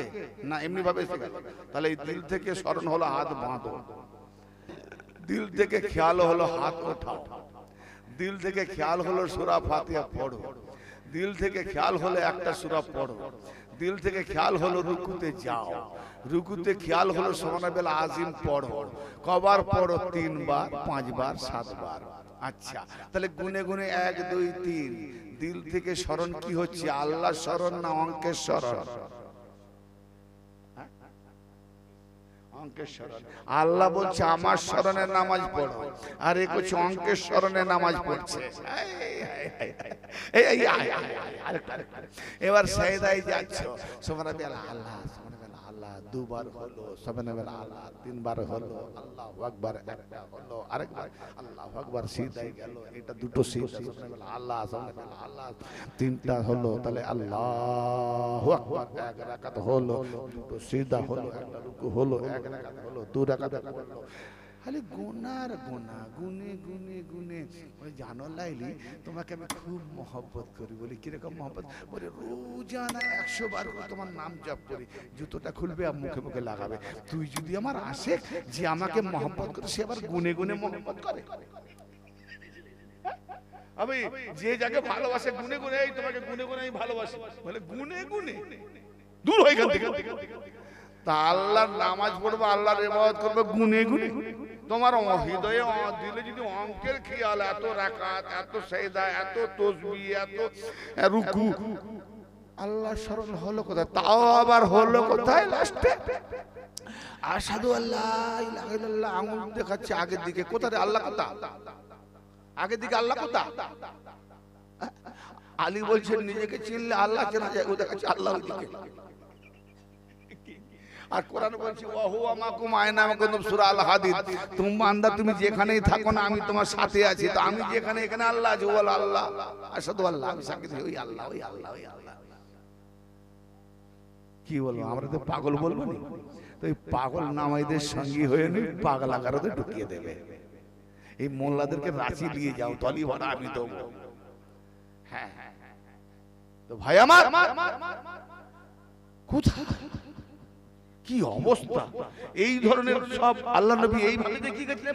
না এমনি ভাবে এসে গেল, তাহলে এই দিল থেকে স্মরণ হলো হাত বাঁধো, দিল থেকে খেয়াল হলো হাত ওঠাও, দিল থেকে খেয়াল হলো সূরা ফাতিহা পড়ো, দিল থেকে খেয়াল হলো একটা সূরা পড়ো, দিল থেকে খেয়াল হলো রুকুতে যাও, রুকুতে খেয়াল হলো সুবহানাল আজিম পড়ো। কবার পড়ো? 3 বার, 5 বার, 7 বার। আচ্ছা, তাহলে গুনে গুনে 1 2 3, দিল থেকে স্মরণ কি হচ্ছে? আল্লাহ স্মরণ না অঙ্কের স্মরণ? অঙ্কের স্মরণ। আল্লাহ বলছে আমার স্মরণে নামাজ পড়ো, আর এ করছে অঙ্কের স্মরণে নামাজ পড়ছে। এবার সাজদায় যাচ্ছ, সুবহানাল্লাহ আল্লাহ, সুবহানাল্লাহ আল্লাহ, 2 বার হলো, সুবহানাল্লাহ আল্লাহ, 3 বার হলো, আল্লাহু আকবার একটা হলো, আরেকবার আল্লাহু আকবার, সিজদায় গেল, এটা দুটো সিজদা, সুবহানাল্লাহ আল্লাহ, সুবহানাল্লাহ আল্লাহ, 3টা হলো, তাহলে আল্লাহু আকবার, 1 রাকাত হলো, দুটো সিজদা হলো, একটা রুকু হলো, 1 রাকাত হলো, 2 রাকাত হলো। খালি গুনার গুনাহ, গুনে গুনে গুনে। ওই জানো লাইলি, তোমাকে আমি খুব মহব্বত করি। বলি কিরকম মহব্বত? বলে রোজানা 100 বার করে তোমার নাম জপ করি। জুতোটা খুলবে আর মুখে মুখে লাগাবে। তুই যদি আমার আশিক, যে আমাকে মহব্বত করে, সে আবার গুনে গুনে মহব্বত করে। আমি যে যাকে ভালোবাসে গুনে গুনে, এই তোমাকে গুনে গুনে আমি ভালোবাসি, বলে গুনে গুনে দূর হয়ে গেল থেকে। তা আল্লাহর নামাজ পড়বো, আল্লাহর ইবাদত করবো গুনে গুনে। তোমার হৃদয়ে দিলে যদি অঙ্কের খেয়াল, এত রাকাত, এত সাজদা, এত তাসবিহ, এত রুকু, আল্লাহ স্মরণ হলো কোথায়? তাও আবার হলো কোথায়? লাস্টে আশহাদু আল্লাহ ইলাহা ইল্লাল্লাহ আঙুল দেখাচ্ছে আগের দিকে। কোথায় আল্লাহ? কোথায় আগের দিকে? আল্লাহ কোথায়? আলী বলছেন নিজেকে চিনলে আল্লাহ চেনা যায়, ও দেখাচ্ছে আল্লাহ ওইদিকে। আর কোরআন বলছে ওয়া হুয়া মাকুম আয়না কুনতুম, সূরা আল হাদিদ, তুমি বান্দা তুমি যেখানেই থাকো না, আমি তোমার সাথে আছি। তো আমি যেখানে, এখানে আল্লাহ আছে। ওয়াল আল্লাহ আশহাদু আল্লাহ, আমি সাক্ষী দিই ওই আল্লাহ, ওই আল্লাহ, ওই আল্লাহ। কি বলবো, আমরা তো পাগল বলবো না? তো এই পাগল নামাইদের সঙ্গী হয়ে নি, পাগলা কারোতে ঢুকিয়ে দেবে। এই মোল্লাদেরকে রাঁচি দিয়ে যাও, তলি ভরা আমি তো। হ্যাঁ, তো ভাই আমার কোথায় কি অবস্থা? এই ধরনের সব আল্লাহ নবী এইভাবে দেখিয়ে গেছিলেন।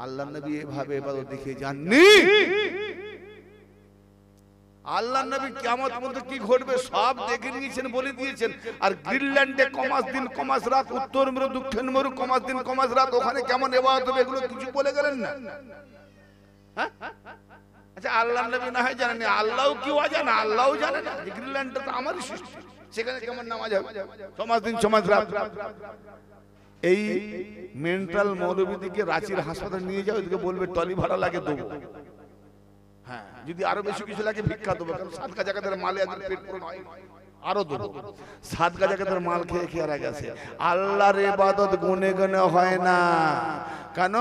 আল্লাহ নবী এইভাবে ইবাদত দেখিয়ে যাননি। আল্লাহ নবী কিয়ামত পর্যন্ত কি ঘটবে সব দেখে নিয়েছেন, বলে দিয়েছেন। আর গ্রিনল্যান্ডে কমাস দিন কমাস রাত, উত্তর মেরু দক্ষিণ মেরু কমাস দিন কমাস রাত, ওখানে কেমন ইবাদত হবে এগুলো কিছু বলে গেলেন না। হ্যাঁ, আচ্ছা আল্লাহ নবী না হয় জানেন, আল্লাহও কি জানে? আল্লাহও জানে না যে গ্রিনল্যান্ডটা তো আমারই সৃষ্টি, সেখানে কেমন নামাজ হবে? সমাজ দিন সমাজ রাত। এই মেন্টাল মৌলবীদিকে রাঁচির হাসপাতালে নিয়ে যাও, এদিকে বলবে টলি ভাড়া লাগে দেবো। হ্যাঁ, যদি আরো বেশি কিছু লাগে ভিক্ষা দেবো, কারণ সাদকা জাকাতের মালে এদের পেট পূরণ হয়। আরো দেবো। সাত গাজাকে তোর মাল খেয়ে খেয়ে গেছে। আল্লাহর ইবাদত গুনে গুনে হয় না। কেন?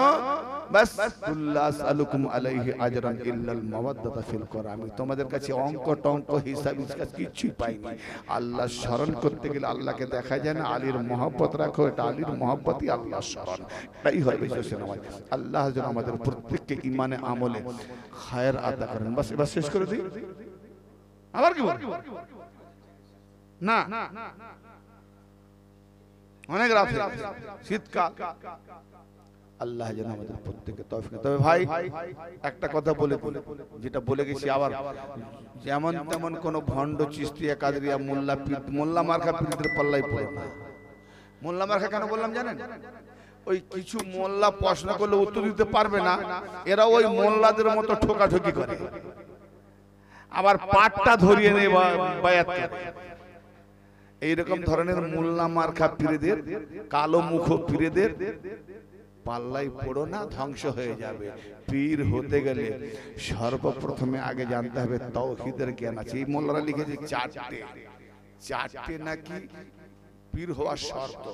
বাস কুল্লা সালুকুম আলাইহি আজরান ইল্লাল মাওয়াদ্দাতা ফিল কুরআন। আমি তোমাদের কাছে অঙ্ক টঙ্ক হিসাব ইসকাত কিছুই পাইনি। আল্লাহ স্মরণ করতে গেলে আল্লাহকে দেখা যায় না। আলীর মহব্বত রাখো, এটা আলীর মহব্বতই আল্লাহর স্মরণ। এটাই হয় বিশেষ নামাজ। আল্লাহ যেন আমাদের প্রত্যেককে ইমানে আমলে খায়ের আদা করেন। বাস এবার শেষ করে দিই। আবার কি বল না, অনেক রাত শীতকাল। আল্লাহ যেন আমাদের প্রত্যেককে তৌফিক। তবে ভাই একটা কথা বলে যেটা বলে গেছি আবার, যেমন তেমন কোন ভণ্ড চিশতিয়া কাদরিয়া মোল্লা মার্কা পীরদের পাল্লাই পড়ে না। মোল্লা মার্কা কেন বললাম জানেন? ওই কিছু মোল্লা প্রশ্ন করলে উত্তর দিতে পারবে না, এরা ওই মোল্লাদের মতো ঠোকাঠকি করে, আবার পাটটা ধরিয়ে নেয় বায়াত করে। এইরকম ধরনের মোল্লা মার্কা পীরদের, কালো মুখ পীরদের পাল্লাই পড়ো না, ধ্বংস হয়ে যাবে। পীর হতে গেলে সর্বপ্রথমে আগে জানতে হবে তাওহীদের জ্ঞান আছে। এই মোল্লারা লিখেছে চারটে নাকি পীর হওয়ার শর্ত।